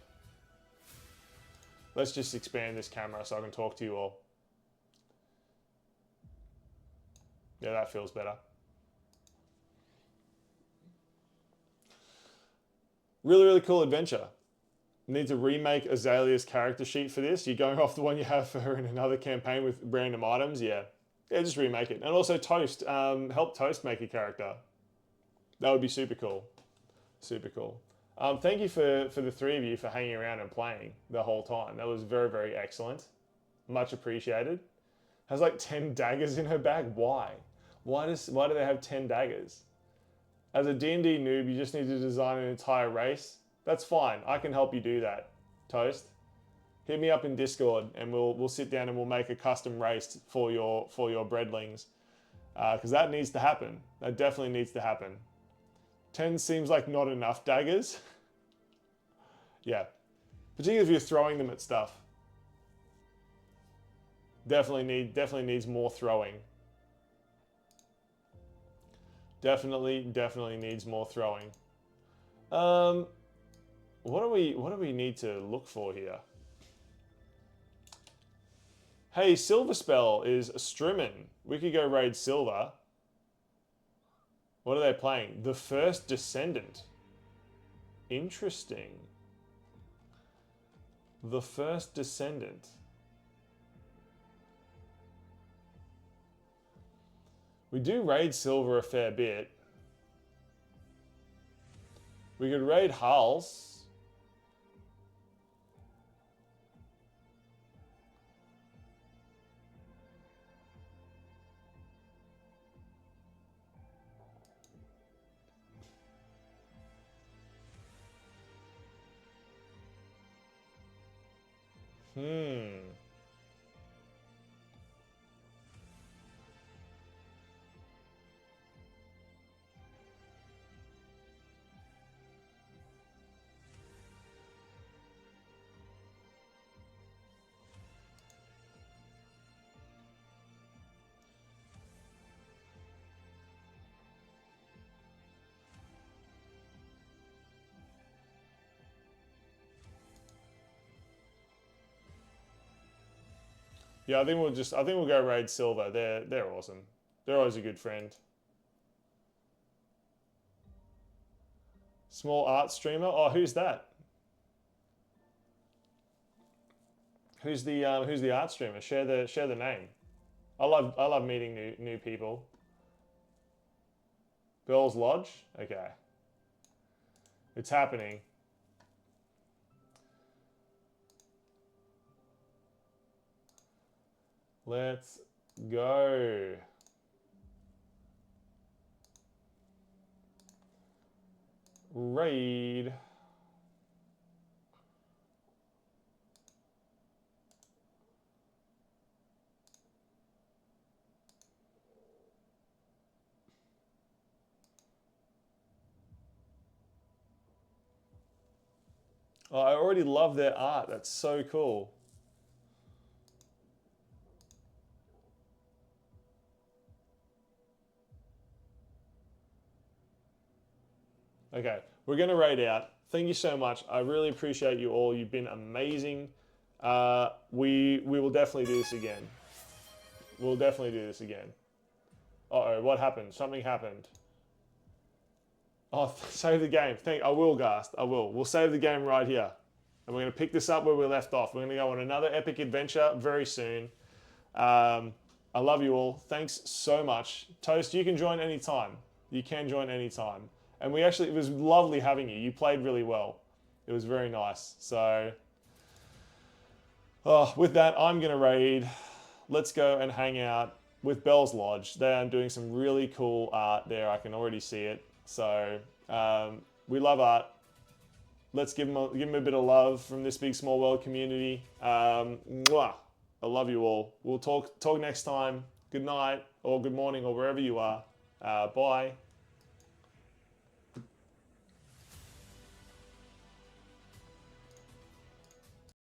Let's just expand this camera so I can talk to you all. Yeah, that feels better. Really, really cool adventure. Need to remake Azalea's character sheet for this. You're going off the one you have for her in another campaign with random items. Yeah, just remake it. And also Toast, help Toast make a character. That would be super cool. Super cool. Thank you for the three of you for hanging around and playing the whole time. That was very, very excellent. Much appreciated. Has like 10 daggers in her bag. Why? Why do they have 10 daggers? As a D&D noob, you just need to design an entire race. That's fine. I can help you do that, Toast. Hit me up in Discord and we'll sit down and we'll make a custom race for your breadlings. Because that needs to happen. That definitely needs to happen. 10 seems like not enough daggers. Yeah. Particularly if you're throwing them at stuff. Definitely needs more throwing. Definitely needs more throwing. What do we need to look for here? Hey, Silver Spell is streaming. We could go raid Silver. What are they playing? The First Descendant. Interesting. The First Descendant. We do raid Silver a fair bit. We could raid Hulls. Yeah, I think we'll go raid Silver. They're awesome. They're always a good friend. Small art streamer. Oh, who's that? Who's the art streamer? Share the name. I love meeting new people. Bell's Lodge. Okay. It's happening. Let's go. Raid. Oh, I already love their art. That's so cool. Okay, we're going to raid out. Thank you so much. I really appreciate you all. You've been amazing. We will definitely do this again. We'll definitely do this again. Uh-oh, what happened? Something happened. Oh, save the game. I will, Gast. I will. We'll save the game right here. And we're going to pick this up where we left off. We're going to go on another epic adventure very soon. I love you all. Thanks so much. Toast, you can join anytime. You can join anytime. And it was lovely having you. You played really well. It was very nice. So, with that, I'm going to raid. Let's go and hang out with Bell's Lodge. They are doing some really cool art there. I can already see it. So, we love art. Let's give them a bit of love from this Big Small World community. Mwah. I love you all. We'll talk next time. Good night or good morning or wherever you are. Bye.